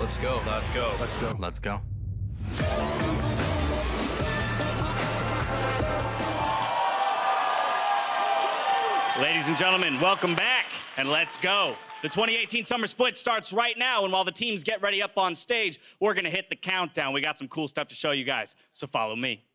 Let's go. Let's go. Let's go. Let's go. Ladies and gentlemen, welcome back, and let's go. The 2018 Summer Split starts right now, and while the teams get ready up on stage, we're going to hit the countdown. We got some cool stuff to show you guys, so follow me.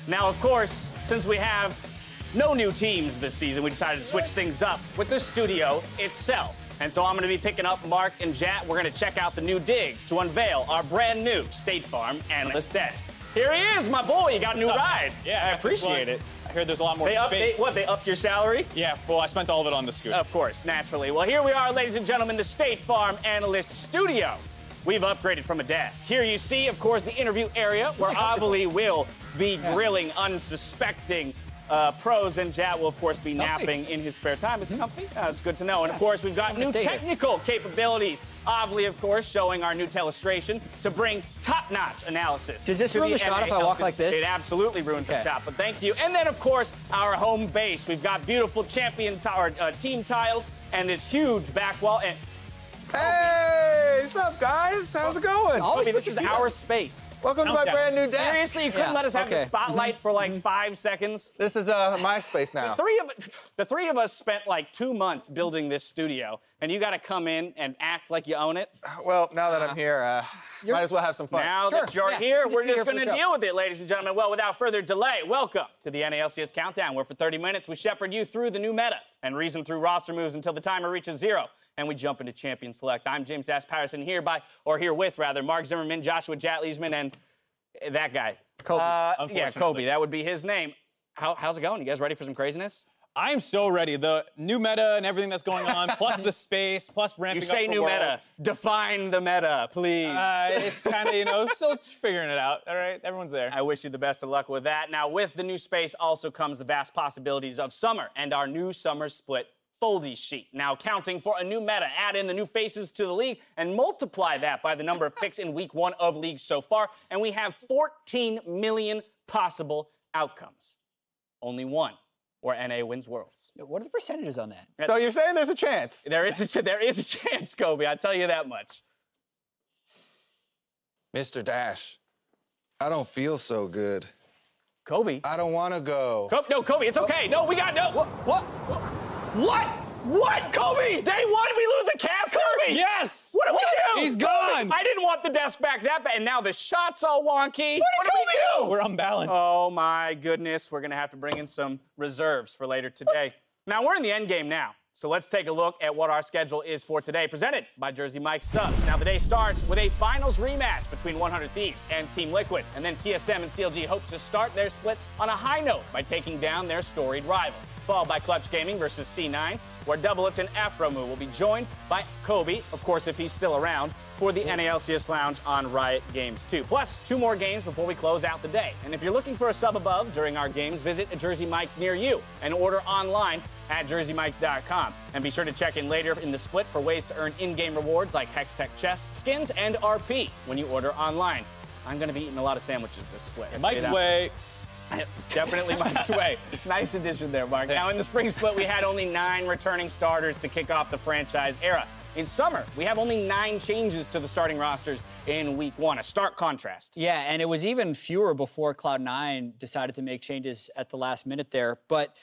Now, of course, since we have no new teams this season, we decided to switch things up with the studio itself. And so I'm going to be picking up Mark and Jat. We're going to check out the new digs to unveil our brand new State Farm analyst desk. Here he is, my boy. You got a new ride. Yeah, I appreciate it. I heard there's a lot more space. They upped your salary? Yeah, well, I spent all of it on the scooter. Of course, naturally. Well, here we are, ladies and gentlemen, the State Farm Analyst Studio. We've upgraded from a desk. Here you see, of course, the interview area where Avali will be grilling unsuspecting pros, and Jat will, of course, be napping in his spare time. Is it comfy? It's good to know. And, of course, we've got new technical capabilities. Avali, of course, showing our new telestration to bring top-notch analysis. Does this ruin the shot if I walk like this? It absolutely ruins the shot, but thank you. And then, of course, our home base. We've got beautiful champion team tiles and this huge back wall. And hey, what's up, guys? How's it going? Kobe, this is our space. Welcome to my brand new desk. Seriously, you couldn't let us have the spotlight for like 5 seconds? This is my space now. The three of us spent like 2 months building this studio, and you got to come in and act like you own it. Well, now that I'm here, might as well have some fun. Now that you're here, we're just going to deal with it, ladies and gentlemen. Well, without further delay, welcome to the NA LCS Countdown, where for 30 minutes we shepherd you through the new meta and reason through roster moves until the timer reaches 0. And we jump into Champion Select. I'm James Patterson here with Mark Zimmerman, Joshua Jatleesman, and that guy. Kobe. Yeah, Kobe. That would be his name. How's it going? You guys ready for some craziness? I am so ready. The new meta and everything that's going on, plus the space, plus ramping up You say the new worlds. meta. Define the meta, please. It's kind of, still figuring it out. All right, everyone's there. I wish you the best of luck with that. Now, with the new space also comes the vast possibilities of summer and our new Summer Split foldy sheet. Now counting for a new meta, add in the new faces to the league and multiply that by the number of picks in week 1 of league so far, and we have 14 million possible outcomes. Only one, or NA wins Worlds. What are the percentages on that? So you're saying there's a chance? There is a chance, Kobe. I'll tell you that much. Mr. Dash, I don't feel so good. Kobe. I don't want to go. No, Kobe, it's okay. No, we got no. What? What, Kobe? Day 1, we lose a caster? Kobe! Yes! What do we do? He's gone! I didn't want the desk back that bad, and now the shot's all wonky. What did Kobe do? We're unbalanced. Oh, my goodness. We're going to have to bring in some reserves for later today. Now, we're in the end game now, so let's take a look at what our schedule is for today, presented by Jersey Mike Subs. Now, the day starts with a finals rematch between 100 Thieves and Team Liquid, and then TSM and CLG hope to start their split on a high note by taking down their storied rival. Followed by Clutch Gaming versus C9, where Doublelift and Afromu will be joined by Kobe, of course, if he's still around, for the NA LCS Lounge on Riot Games 2. Plus, 2 more games before we close out the day. And if you're looking for a sub above during our games, visit a Jersey Mike's near you and order online at jerseymikes.com. And be sure to check in later in the split for ways to earn in-game rewards like Hextech chest, skins, and RP when you order online. I'm going to be eating a lot of sandwiches this split. Mike's way. Definitely Mike's way. Nice addition there, Mark. Now, in the spring split, we had only 9 returning starters to kick off the franchise era. In summer, we have only 9 changes to the starting rosters in week 1, a stark contrast. Yeah, and it was even fewer before Cloud9 decided to make changes at the last minute there. But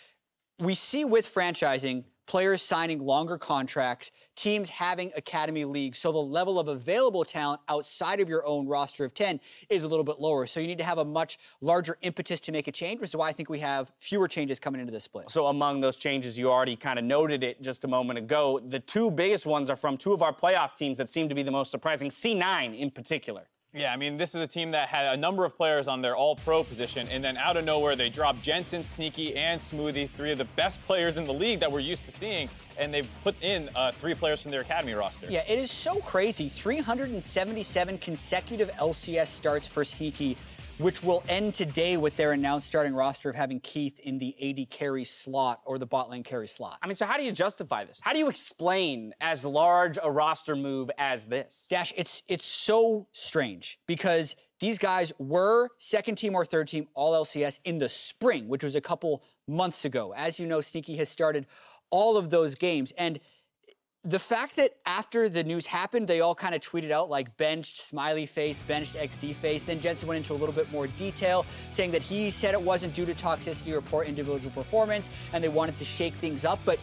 we see with franchising, players signing longer contracts, teams having academy leagues, so the level of available talent outside of your own roster of 10 is a little bit lower. So you need to have a much larger impetus to make a change, which is why I think we have fewer changes coming into this split. So among those changes, you already kind of noted it just a moment ago. The 2 biggest ones are from 2 of our playoff teams that seem to be the most surprising, C9 in particular. Yeah, I mean, this is a team that had a number of players on their all-pro position, and then out of nowhere, they dropped Jensen, Sneaky, and Smoothie, 3 of the best players in the league that we're used to seeing, and they've put in 3 players from their academy roster. Yeah, it is so crazy. 377 consecutive LCS starts for Sneaky, which will end today with their announced starting roster of having Keith in the AD carry slot or the bot lane carry slot. I mean, so how do you justify this? How do you explain as large a roster move as this? Dash, it's so strange because these guys were second team or third team all LCS in the spring, which was a couple months ago. As you know, Sneaky has started all of those games, and the fact that after the news happened, they all kind of tweeted out like benched smiley face, benched XD face. Then Jensen went into a little bit more detail, saying that he said it wasn't due to toxicity or poor individual performance, and they wanted to shake things up. But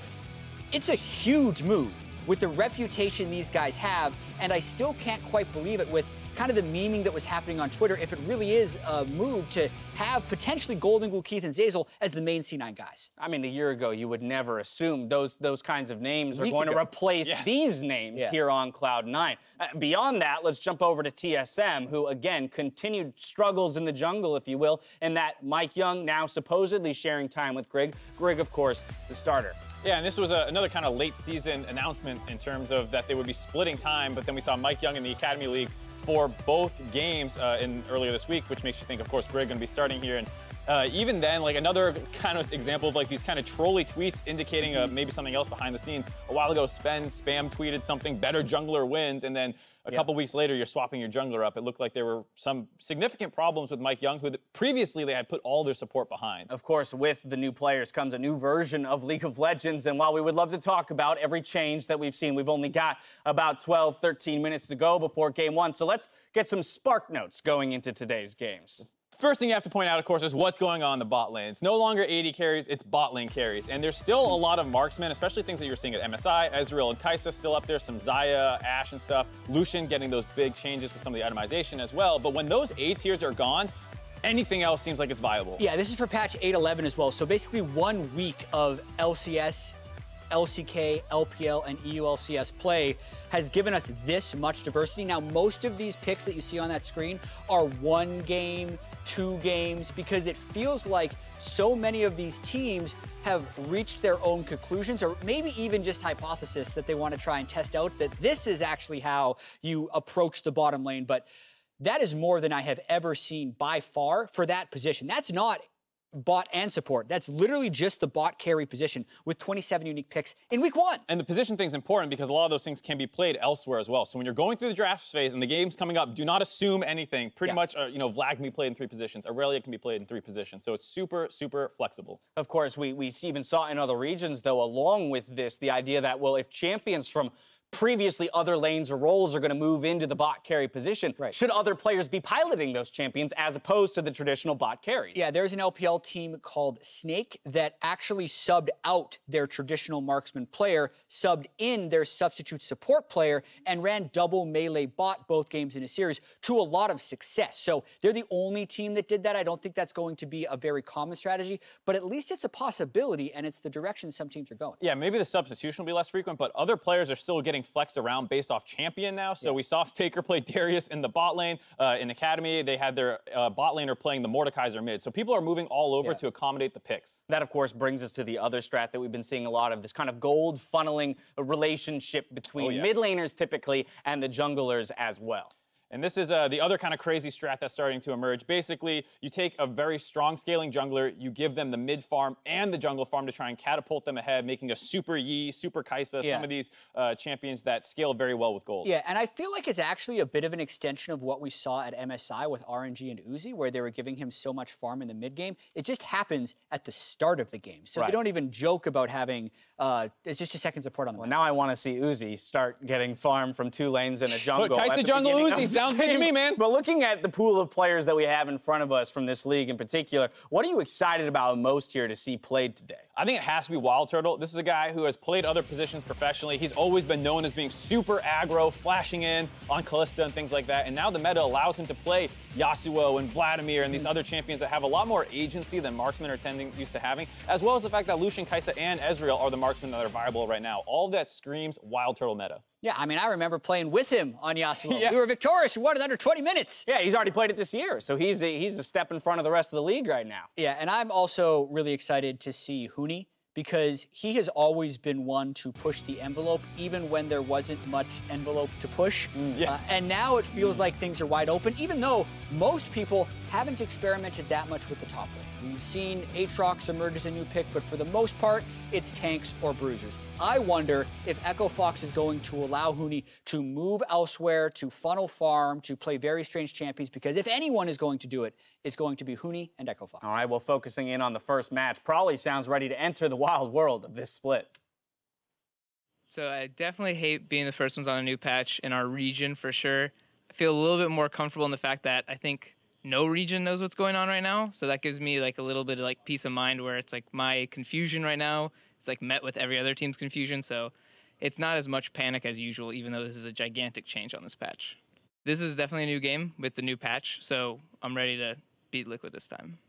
it's a huge move with the reputation these guys have, and I still can't quite believe it with kind of the memeing that was happening on Twitter, if it really is a move to have potentially Golden Glue, Keith, and Zazel as the main C9 guys. I mean, a year ago, you would never assume those kinds of names are going to replace these names here on Cloud9. Beyond that, let's jump over to TSM, who, again, continued struggles in the jungle, if you will, and that Mike Young now supposedly sharing time with Grig. Grig, of course, the starter. Yeah, and this was another kind of late season announcement in terms of that they would be splitting time, but then we saw Mike Young in the Academy League for both games earlier this week, which makes you think, of course, Grig going to be starting here. And even then, like another kind of example of like these kind of trolly tweets indicating maybe something else behind the scenes. A while ago, spam tweeted something, better jungler wins, and then a couple weeks later, you're swapping your jungler up. It looked like there were some significant problems with Mike Young, who previously they had put all their support behind. Of course, with the new players comes a new version of League of Legends, and while we would love to talk about every change that we've seen, we've only got about 12, 13 minutes to go before Game 1, so let's get some spark notes going into today's games. First thing you have to point out, of course, is what's going on in the bot lane. It's no longer AD carries, it's bot lane carries. And there's still a lot of marksmen, especially things that you're seeing at MSI. Ezreal and Kai'Sa still up there, some Xayah, Ashe and stuff. Lucian getting those big changes with some of the itemization as well. But when those A tiers are gone, anything else seems like it's viable. Yeah, this is for patch 8.11 as well. So basically 1 week of LCS, LCK, LPL, and EU LCS play has given us this much diversity. Now, most of these picks that you see on that screen are 1 game, 2 games, because it feels like so many of these teams have reached their own conclusions, or maybe even just hypothesis that they want to try and test out that this is actually how you approach the bottom lane. But that is more than I have ever seen by far for that position. That's not bot and support. That's literally just the bot carry position with 27 unique picks in week 1. And the position thing's important because a lot of those things can be played elsewhere as well. So when you're going through the draft phase and the game's coming up, do not assume anything. Pretty much, Vlad can be played in 3 positions. Aurelia can be played in 3 positions. So it's super, super flexible. Of course, we even saw in other regions, though, along with this, the idea that, well, if champions from previously other lanes or roles are going to move into the bot carry position, should other players be piloting those champions as opposed to the traditional bot carry? Yeah, there's an LPL team called Snake that actually subbed out their traditional marksman player, subbed in their substitute support player, and ran double melee bot both games in a series to a lot of success. So they're the only team that did that. I don't think that's going to be a very common strategy, but at least it's a possibility, and it's the direction some teams are going. Yeah, maybe the substitution will be less frequent, but other players are still getting flexed around based off champion now. So we saw Faker play Darius in the bot lane. In Academy, they had their bot laner playing the Mordekaiser mid. So people are moving all over to accommodate the picks. That, of course, brings us to the other strat that we've been seeing a lot of, this kind of gold funneling relationship between mid laners typically and the junglers as well. And this is the other kind of crazy strat that's starting to emerge. Basically, you take a very strong scaling jungler, you give them the mid farm and the jungle farm to try and catapult them ahead, making a super Yi, super Kai'Sa, some of these champions that scale very well with gold. Yeah, and I feel like it's actually a bit of an extension of what we saw at MSI with RNG and Uzi, where they were giving him so much farm in the mid game. It just happens at the start of the game. So they don't even joke about having, it's just a second support on the map. Now I want to see Uzi start getting farm from 2 lanes in a jungle. But Kai'Sa jungle Uzi sounds good to me, man. But looking at the pool of players that we have in front of us from this league in particular, what are you excited about most here to see played today? I think it has to be Wild Turtle. This is a guy who has played other positions professionally. He's always been known as being super aggro, flashing in on Kalista and things like that. And now the meta allows him to play Yasuo and Vladimir and these other champions that have a lot more agency than marksmen are used to having, as well as the fact that Lucian, Kai'Sa, and Ezreal are the marksmen that are viable right now. All of that screams Wild Turtle meta. Yeah, I mean, I remember playing with him on Yasuo. We were victorious. We won in under 20 minutes. Yeah, he's already played it this year, so he's a step in front of the rest of the league right now. Yeah, and I'm also really excited to see Huni, because he has always been one to push the envelope, even when there wasn't much envelope to push. And now it feels like things are wide open, even though most people haven't experimented that much with the top lane. We've seen Aatrox emerge as a new pick, but for the most part, it's tanks or bruisers. I wonder if Echo Fox is going to allow Huni to move elsewhere, to funnel farm, to play very strange champions, because if anyone is going to do it, it's going to be Huni and Echo Fox. All right, well, focusing in on the first match, probably sounds ready to enter the wild world of this split. So I definitely hate being the first ones on a new patch in our region for sure. I feel a little bit more comfortable in the fact that I think no region knows what's going on right now. So that gives me like a little bit of like peace of mind where it's like my confusion right now, it's like met with every other team's confusion. So it's not as much panic as usual, even though this is a gigantic change on this patch. This is definitely a new game with the new patch. So I'm ready to beat Liquid this time.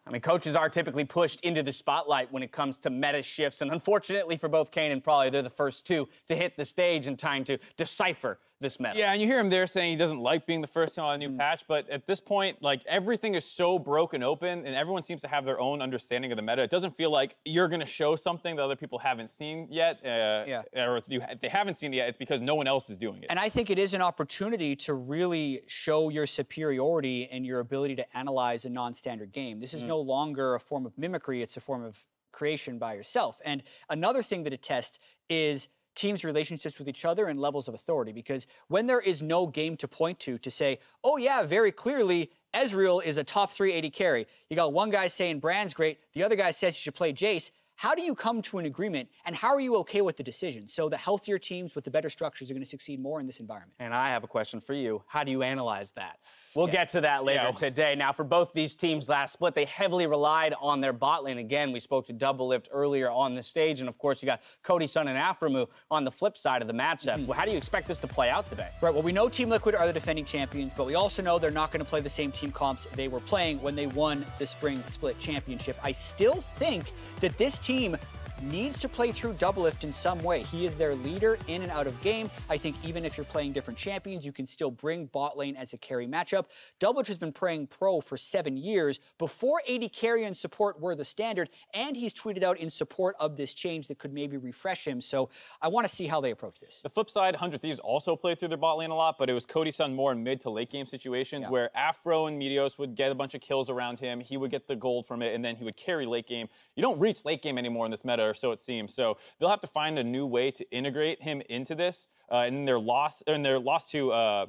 I mean, coaches are typically pushed into the spotlight when it comes to meta shifts, and unfortunately for both Kane and Probably, they're the first two to hit the stage in time to decipher this meta. Yeah, and you hear him there saying he doesn't like being the first team on a new patch, but at this point, like, everything is so broken open, and everyone seems to have their own understanding of the meta. It doesn't feel like you're going to show something that other people haven't seen yet, or if they haven't seen it yet, it's because no one else is doing it. And I think it is an opportunity to really show your superiority and your ability to analyze a non-standard game. This is no longer a form of mimicry, it's a form of creation by yourself. And another thing that it tests is teams' relationships with each other and levels of authority, because when there is no game to point to say, oh yeah, very clearly, Ezreal is a top 3 AD carry. You got one guy saying Brand's great, the other guy says you should play Jace. How do you come to an agreement, and how are you okay with the decision? So the healthier teams with the better structures are going to succeed more in this environment. And I have a question for you. How do you analyze that? We'll get to that later today. Now, for both these teams last split, they heavily relied on their bot lane. Again, we spoke to Doublelift earlier on the stage, and of course, you got Cody Sun and Aframu on the flip side of the matchup. Well, how do you expect this to play out today? Right, well, we know Team Liquid are the defending champions, but we also know they're not going to play the same team comps they were playing when they won the Spring Split Championship. I still think that this team needs to play through Doublelift in some way. He is their leader in and out of game. I think even if you're playing different champions, you can still bring bot lane as a carry matchup. Doublelift has been playing pro for 7 years before AD carry and support were the standard, and he's tweeted out in support of this change that could maybe refresh him. So I want to see how they approach this. The flip side, 100 Thieves also played through their bot lane a lot, but it was Cody Sun more in mid to late game situations where Afro and Meteos would get a bunch of kills around him. He would get the gold from it, and then he would carry late game. You don't reach late game anymore in this meta, or so it seems. So they'll have to find a new way to integrate him into this. In their loss to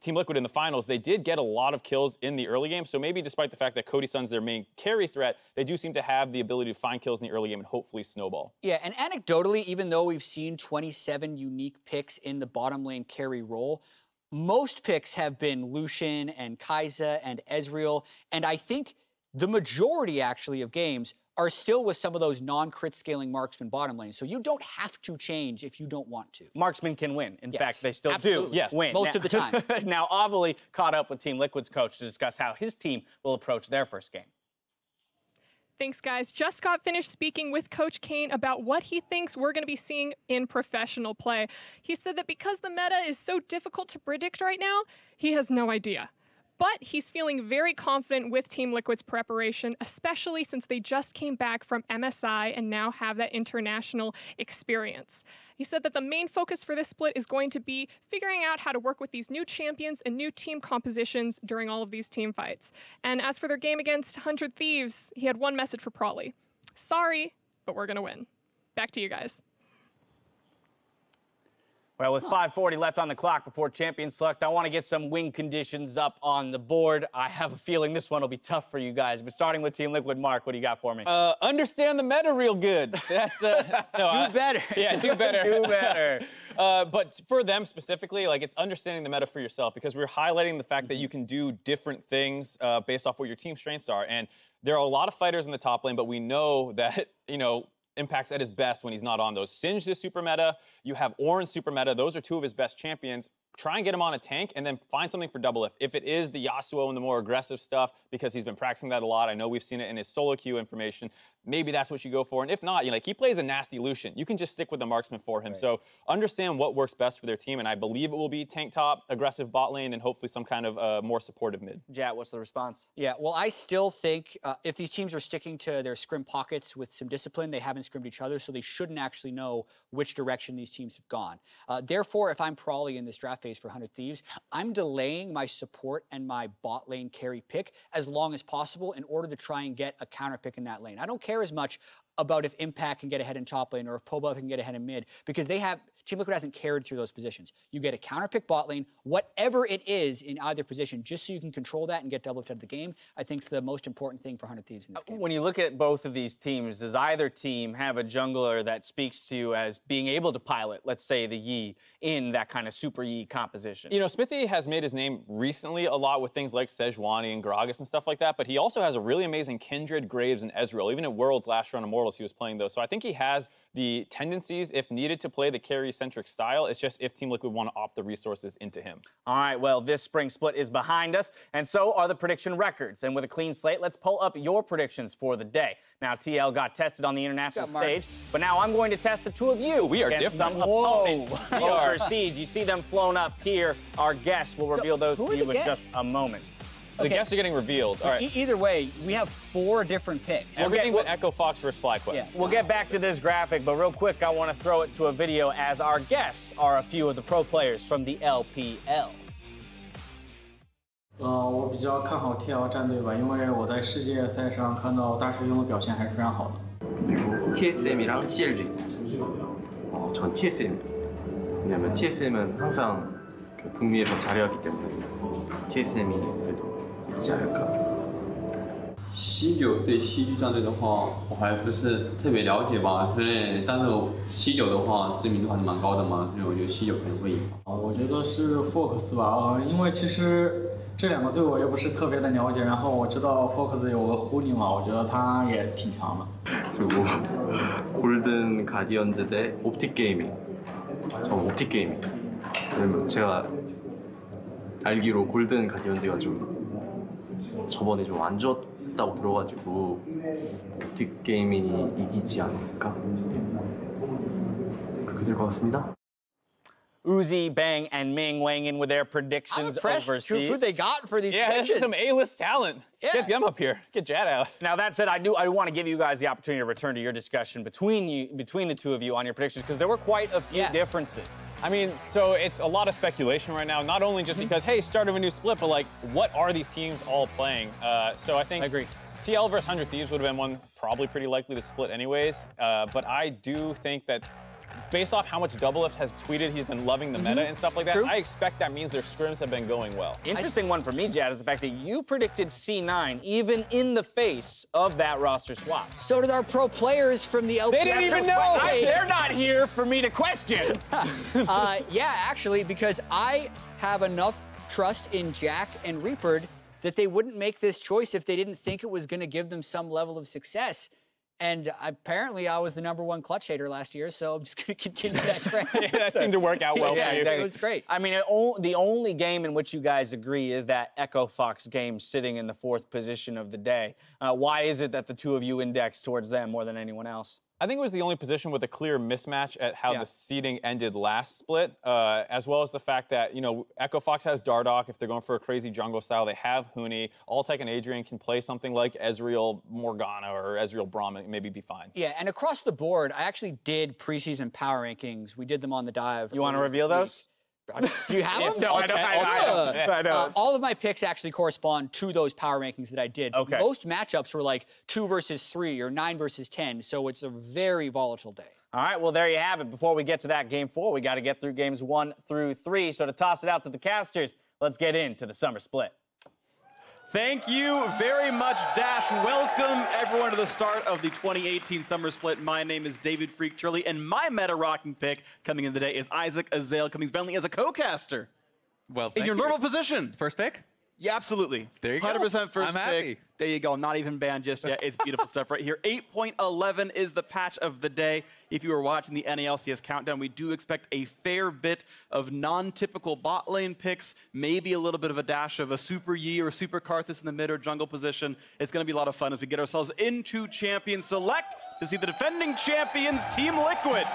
Team Liquid in the finals, they did get a lot of kills in the early game. So maybe despite the fact that Cody Sun's their main carry threat, they do seem to have the ability to find kills in the early game and hopefully snowball. Yeah, and anecdotally, even though we've seen 27 unique picks in the bottom lane carry role, most picks have been Lucian and Kai'Sa and Ezreal. And I think the majority, actually, of games are still with some of those non-crit scaling marksman bottom lanes. So you don't have to change if you don't want to. Marksman can win. In fact, they still absolutely. do win. Most of the time. Now, Avali caught up with Team Liquid's coach to discuss how his team will approach their first game. Thanks, guys. Just got finished speaking with Coach Kane about what he thinks we're going to be seeing in professional play. He said that because the meta is so difficult to predict right now, he has no idea. But he's feeling very confident with Team Liquid's preparation, especially since they just came back from MSI and now have that international experience. He said that the main focus for this split is going to be figuring out how to work with these new champions and new team compositions during all of these team fights. And as for their game against 100 Thieves, he had one message for Prawley. Sorry, but we're going to win. Back to you guys. Well, with 5:40 left on the clock before champion select, I want to get some win conditions up on the board. I have a feeling this one will be tough for you guys. But starting with Team Liquid, Mark, what do you got for me? Understand the meta real good. That's do better. Yeah, do better. Do better. But for them specifically, like, it's understanding the meta for yourself, because we're highlighting the fact that you can do different things based off what your team strengths are. And there are a lot of fighters in the top lane, but we know that, Impact's at his best when he's not on those. Singed is super meta. You have Orange super meta. Those are two of his best champions. Try and get him on a tank, and then find something for Doublelift. If it is the Yasuo and the more aggressive stuff, because he's been practicing that a lot, I know we've seen it in his solo queue information, maybe that's what you go for. And if not, he plays a nasty Lucian. You can just stick with the marksman for him. Right. So understand what works best for their team, and I believe it will be tank top, aggressive bot lane, and hopefully some kind of more supportive mid. Jat, what's the response? Yeah, well, I still think if these teams are sticking to their scrim pockets with some discipline, they haven't scrimmed each other, so they shouldn't actually know which direction these teams have gone. Therefore, if I'm Prawley in this draft phase for 100 Thieves, I'm delaying my support and my bot lane carry pick as long as possible in order to try and get a counter pick in that lane. I don't care as much about if Impact can get ahead in top lane or if Pobov can get ahead in mid, because they have Team Liquid hasn't carried through those positions. You get a counter pick bot lane, whatever it is in either position, just so you can control that and get double out of the game, I think is the most important thing for 100 Thieves in this game. When you look at both of these teams, does either team have a jungler that speaks to you as being able to pilot, let's say, the Yi in that kind of super Yi composition? You know, Smithy has made his name recently a lot with things like Sejuani and Gragas and stuff like that, but he also has a really amazing Kindred, Graves, and Ezreal. Even at Worlds last year on Immortals, he was playing those. So I think he has the tendencies, if needed, to play the carry-centric style. It's just if Team Liquid want to opt the resources into him. All right, well, this spring split is behind us, and so are the prediction records. And with a clean slate, let's pull up your predictions for the day. Now, TL got tested on the international stage, but now I'm going to test the two of you. We are against different. some opponents overseas. You see them flown up here. Our guests will reveal those to you in just a moment. The guests are getting revealed. All right. Either way, we have 4 different picks. We're getting with Echo Fox versus FlyQuest. Yeah. We'll get back to this graphic, but real quick, I want to throw it to a video as our guests are a few of the pro players from the LPL. 我比较看好 TL 战队吧，因为我在世界赛上看到大师兄的表现还是非常好的。 그리고 TSM이랑 CLG. 전 TSM. 왜냐면 TSM은 항상 그 북미에서 잘해왔기 때문에 TSM이 그래도 되지 않을까. 西九对西区战队的话，我还不是特别了解吧，所以但是西九的话知名度还是蛮高的嘛，所以我觉得西九可能会赢。我觉得是 Focus 吧，因为其实这两个队我也不是特别的了解，然后我知道 Focus 有个 Huni 嘛，我觉得他也挺强的。 그리고 골든 가디언즈 대 옵틱 게이밍. 저 옵틱 게이밍. 왜냐면 제가 알기로 골든 가디언즈가 좀 저번에 좀 안 좋았다고 들어가지고 옵틱 게이밍이 이기지 않을까? 그렇게 될 것 같습니다. Uzi, Bang, and Ming weighing in with their predictions overseas. Who they got for these Yeah, predictions. this is some A-list talent. Yeah. Get them up here. Get Jad out. Now, that said, I want to give you guys the opportunity to return to your discussion between the two of you on your predictions, because there were quite a few differences. I mean, so it's a lot of speculation right now, not only just because, hey, start of a new split, but like, what are these teams all playing? So I think I agree. TL versus 100 Thieves would have been one probably pretty likely to split anyways, but I do think that based off how much Doublelift has tweeted he's been loving the meta and stuff like that, True. I expect that means their scrims have been going well. Interesting one for me, Jad, is the fact that you predicted C9 even in the face of that roster swap. So did our pro players from the LPL. They didn't even know! They're not here for me to question. Yeah, actually, because I have enough trust in Jack and Reaper that they wouldn't make this choice if they didn't think it was going to give them some level of success. And apparently I was the #1 clutch hater last year, so I'm just going to continue that trend. Yeah, that seemed to work out well for you. Exactly. It was great. I mean, the only game in which you guys agree is that Echo Fox game sitting in the 4th position of the day. Why is it that the two of you index towards them more than anyone else? I think it was the only position with a clear mismatch at how the seeding ended last split, as well as the fact that, you know, Echo Fox has Dardoch. If they're going for a crazy jungle style, they have Huni. Alltech and Adrian can play something like Ezreal Morgana or Ezreal Braum and maybe be fine. Yeah, and across the board, I actually did preseason power rankings. We did them on the dive. You want to reveal those? Do you have them? No, I don't. All of my picks actually correspond to those power rankings that I did. Okay. Most matchups were like 2 versus 3 or 9 versus 10, so it's a very volatile day. All right, well, there you have it. Before we get to that game 4, we got to get through games 1 through 3. So to toss it out to the casters, let's get into the summer split. Thank you very much, Dash. Welcome, everyone, to the start of the 2018 Summer Split. My name is David Freak Turley, and my meta-rocking pick coming in today is Isaac Azael Cummings-Bentley as a co-caster. Well, in your normal position. First pick? Yeah, absolutely. There you go. 100% first I'm pick. happy. There you go. Not even banned just yet. It's beautiful stuff right here. 8.11 is the patch of the day. If you are watching the NA LCS countdown, we do expect a fair bit of non-typical bot lane picks, maybe a little bit of a dash of a Super Yi or Super Karthus in the mid or jungle position. It's going to be a lot of fun as we get ourselves into Champion Select to see the defending champions, Team Liquid.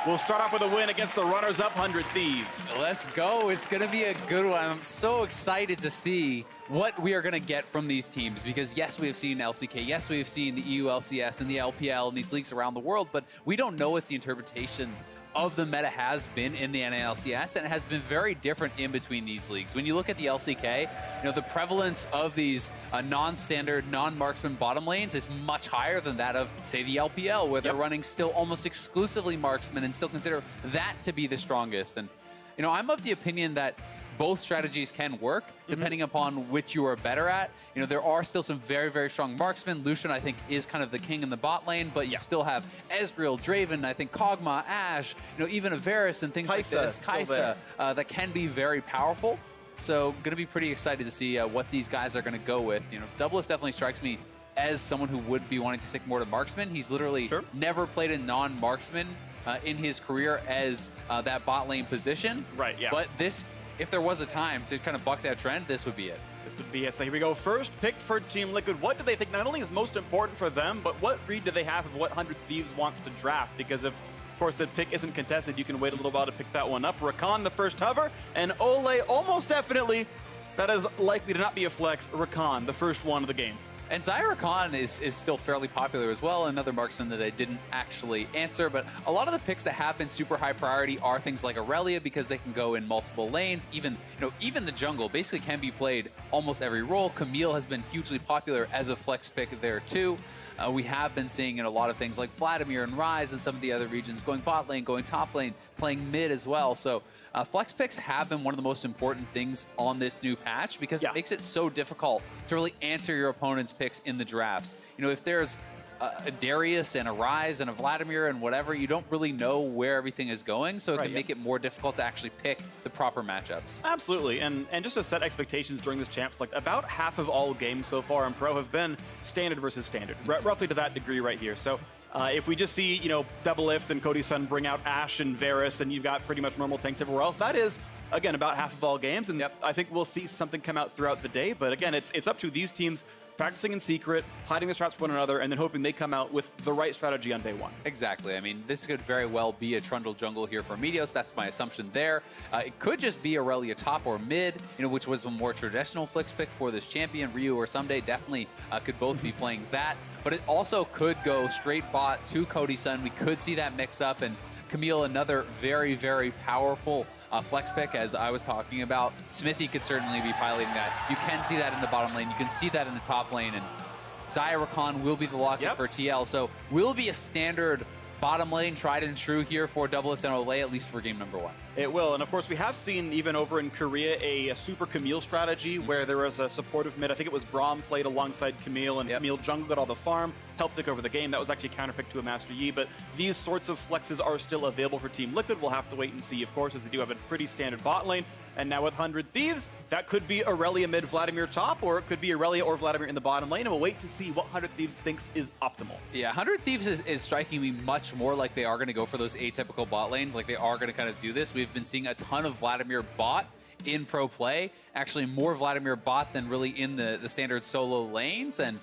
We'll start off with a win against the runners-up 100 Thieves. Let's go. It's going to be a good one. I'm so excited to see what we are going to get from these teams because, yes, we have seen LCK. Yes, we have seen the EU LCS and the LPL and these leagues around the world, but we don't know what the interpretation of the meta has been in the NA LCS, and it has been very different in between these leagues. When you look at the LCK, the prevalence of these non-standard, non-marksman bottom lanes is much higher than that of, say, the LPL, where they're running still almost exclusively marksman and still consider that to be the strongest. And, I'm of the opinion that both strategies can work depending upon which you are better at. There are still some very, very strong marksmen. Lucian, I think, is kind of the king in the bot lane, but you still have Ezreal, Draven, I think Kog'Maw, Ashe, even Varus and things like this, Kaisa, that can be very powerful. So going to be pretty excited to see what these guys are going to go with. Doublelift definitely strikes me as someone who would be wanting to stick more to marksman. He's literally never played a non-marksman in his career as that bot lane position. Right, yeah. But this, if there was a time to kind of buck that trend, this would be it. This would be it. So here we go. First pick for Team Liquid. What do they think not only is most important for them, but what read do they have of what 100 Thieves wants to draft? Because if, of course, the pick isn't contested, you can wait a little while to pick that one up. Rakan, the first hover, and Ole, almost definitely, that is likely to not be a flex, Rakan, the first one of the game. And Zyra is still fairly popular as well, another marksman that I didn't actually answer, but a lot of the picks that have been super high priority are things like Aurelia, because they can go in multiple lanes. Even the jungle basically can be played almost every role. Camille has been hugely popular as a flex pick there too. We have been seeing in a lot of things like Vladimir and Ryze and some of the other regions going bot lane, going top lane, playing mid as well. So flex picks have been one of the most important things on this new patch, because it makes it so difficult to really answer your opponent's picks in the drafts. If there's a Darius and a Ryze and a Vladimir and whatever, you don't really know where everything is going, so it can make it more difficult to actually pick the proper matchups. Absolutely, and just to set expectations during this champs, like about half of all games so far in Pro have been standard versus standard, roughly to that degree right here. So if we just see, Doublelift and Cody Sun bring out Ashe and Varus, and you've got pretty much normal tanks everywhere else, that is, again, about half of all games, and I think we'll see something come out throughout the day. But again, it's up to these teams practicing in secret, hiding the traps from one another, and then hoping they come out with the right strategy on day one. Exactly. I mean, this could very well be a Trundle jungle here for Meteos. That's my assumption there. It could just be Aurelia top or mid, which was a more traditional flex pick for this champion. Ryu or Someday definitely could both be playing that. But it also could go straight bot to Cody Sun. We could see that mix up, and Camille, another very, very powerful flex pick, as I was talking about. Smithy could certainly be piloting that. You can see that in the bottom lane. You can see that in the top lane. And Zyra will be the lock-up for TL. So will be a standard bottom lane, tried and true here for Doublelift and Olay, at least for game number 1. It will, and of course we have seen even over in Korea a super Camille strategy where there was a supportive mid. I think it was Braum played alongside Camille, and Camille jungle got all the farm, helped take over the game. That was actually a counterpick to a Master Yi, but these sorts of flexes are still available for Team Liquid. We'll have to wait and see, of course, as they do have a pretty standard bot lane. And now with 100 Thieves, that could be Aurelia mid, Vladimir top, or it could be Aurelia or Vladimir in the bottom lane, and we'll wait to see what 100 Thieves thinks is optimal. Yeah, 100 Thieves is striking me much more like they are going to go for those atypical bot lanes, like they are going to kind of do this. We've been seeing a ton of Vladimir bot in pro play, actually more Vladimir bot than really in the standard solo lanes, and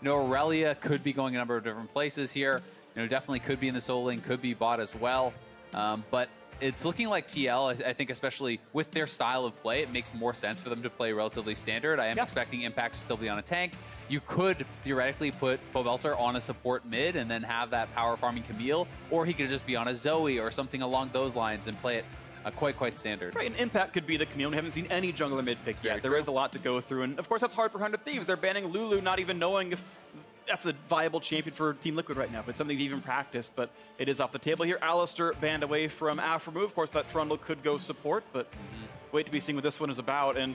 Aurelia could be going a number of different places here. Definitely could be in the solo lane, could be bot as well, but it's looking like TL, I think, especially with their style of play, it makes more sense for them to play relatively standard. I am expecting Impact to still be on a tank. You could theoretically put Pobelter on a support mid and then have that power farming Camille, or he could just be on a Zoe or something along those lines and play it quite standard. Right, and Impact could be the Camille. We haven't seen any jungler mid pick yet. There is a lot to go through, and of course that's hard for 100 Thieves. They're banning Lulu, not even knowing if that's a viable champion for Team Liquid right now, but something they've even practiced, but it is off the table here. Alistair banned away from Afromove. Of course, that Trundle could go support, but wait to be seen what this one is about. And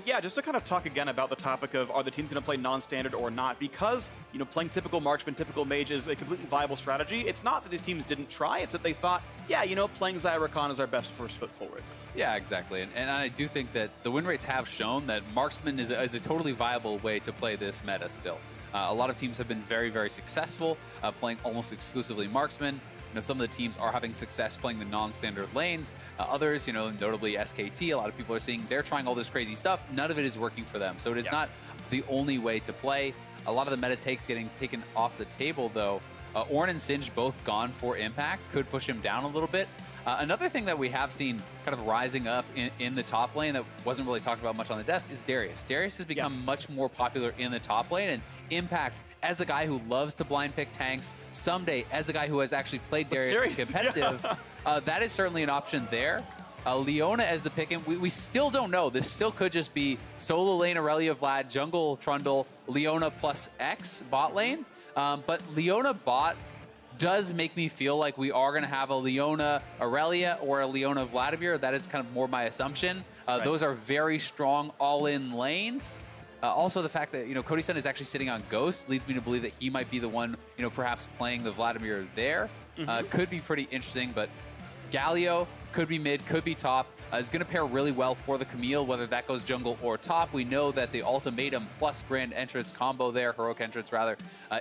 yeah, just to kind of talk again about the topic of are the teams going to play non-standard or not, because, playing typical marksman, typical mage is a completely viable strategy. It's not that these teams didn't try, it's that they thought, yeah, playing Zyra is our best first foot forward. Yeah, exactly. And I do think that the win rates have shown that marksman is a totally viable way to play this meta still. A lot of teams have been very, very successful playing almost exclusively marksman. Some of the teams are having success playing the non-standard lanes. Others, notably SKT, a lot of people are seeing they're trying all this crazy stuff. None of it is working for them. So it is not the only way to play. A lot of the meta takes getting taken off the table, though. Ornn and Singe both gone for Impact. Could push him down a little bit. Another thing that we have seen kind of rising up in the top lane that wasn't really talked about much on the desk is Darius. Darius has become much more popular in the top lane, and Impact, as a guy who loves to blind pick tanks, Someday, as a guy who has actually played Darius in competitive, that is certainly an option there. Leona as the pick, and we still don't know. This still could just be solo lane Aurelia Vlad, jungle Trundle, Leona plus X bot lane. But Leona bot does make me feel like we are going to have a Leona Aurelia or a Leona Vladimir. That is kind of more my assumption. Right. Those are very strong all-in lanes. Also, the fact that, Cody Sun is actually sitting on Ghost leads me to believe that he might be the one, perhaps playing the Vladimir there. Could be pretty interesting, but Galio could be mid, could be top. Is going to pair really well for the Camille, whether that goes jungle or top. We know that the Ultimatum plus Grand Entrance combo there, Heroic Entrance rather,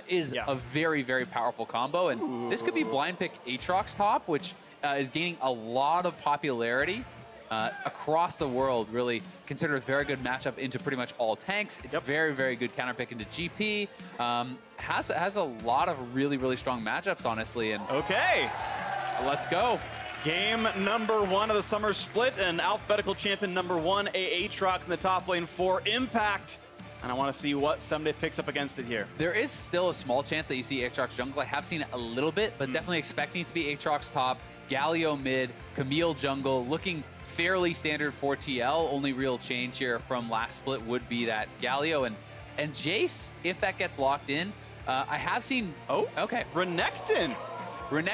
is a very, very powerful combo. And this could be blind pick Aatrox top, which is gaining a lot of popularity across the world. Really considered a very good matchup into pretty much all tanks. It's a very, very good counter pick into GP. Has a lot of really, really strong matchups, honestly. And okay, let's go. Game number 1 of the summer split, and alphabetical champion number 1, Aatrox in the top lane for Impact. And I want to see what Someday picks up against it here. There is still a small chance that you see Aatrox jungle. I have seen it a little bit, but definitely expecting it to be Aatrox top, Galio mid, Camille jungle, looking fairly standard for TL. Only real change here from last split would be that Galio and Jace, if that gets locked in. I have seen. Oh, okay. Renekton.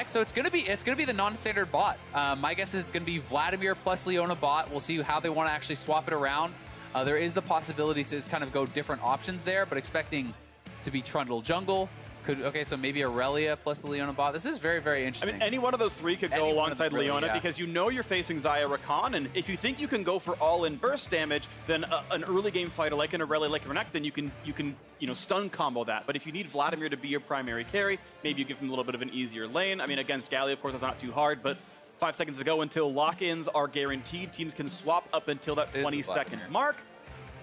So it's gonna be the non-standard bot. My guess is it's gonna be Vladimir plus Leona bot. We'll see how they want to actually swap it around. There is the possibility to just kind of go different options there, but expecting to be Trundle jungle. Okay, so maybe Aurelia plus the Leona bot. This is very, very interesting. I mean, any one of those three could go alongside Leona because you're facing Xayah Rakan, and if you think you can go for all-in burst damage, then an early game fighter like an Aurelia, like Renekton, you can stun combo that. But if you need Vladimir to be your primary carry, maybe you give him a little bit of an easier lane. I mean, against Galio, of course, that's not too hard, but 5 seconds to go until lock-ins are guaranteed. Teams can swap up until that 20-second mark.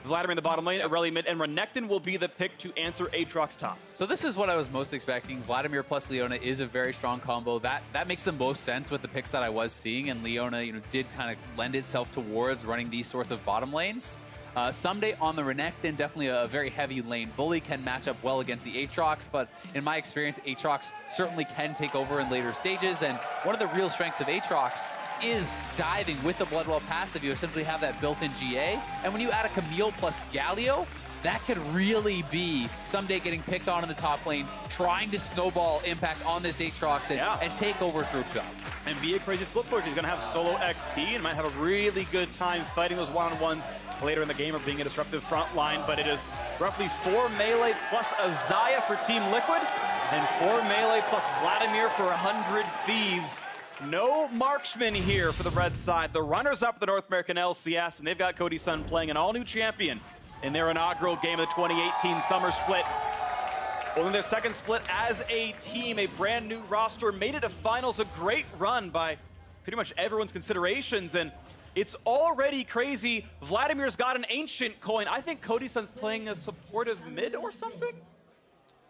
Vladimir in the bottom lane, Aurelia mid, and Renekton will be the pick to answer Aatrox top. So this is what I was most expecting. Vladimir plus Leona is a very strong combo. That makes the most sense with the picks that I was seeing, and Leona, did kind of lend itself towards running these sorts of bottom lanes. Someday on the Renekton, definitely a very heavy lane bully, can match up well against the Aatrox, but in my experience, Aatrox certainly can take over in later stages, and one of the real strengths of Aatrox is diving with the Bloodwell passive. You essentially have that built-in GA, and when you add a Camille plus Galio, that could really be Someday getting picked on in the top lane, trying to snowball Impact on this Aatrox and take over through top. And be a crazy split push. He's going to have solo XP and might have a really good time fighting those one-on-ones later in the game or being a disruptive front line, but it is roughly 4 melee plus a Xayah for Team Liquid and 4 melee plus Vladimir for 100 Thieves. No marksman here for the red side. The runners-up the North American LCS, and they've got Cody Sun playing an all-new champion in their inaugural game of the 2018 Summer Split. Well, in their second split as a team, a brand new roster made it to finals. A great run by pretty much everyone's considerations, and it's already crazy. Vladimir's got an ancient coin. I think Cody Sun's playing a supportive mid or something.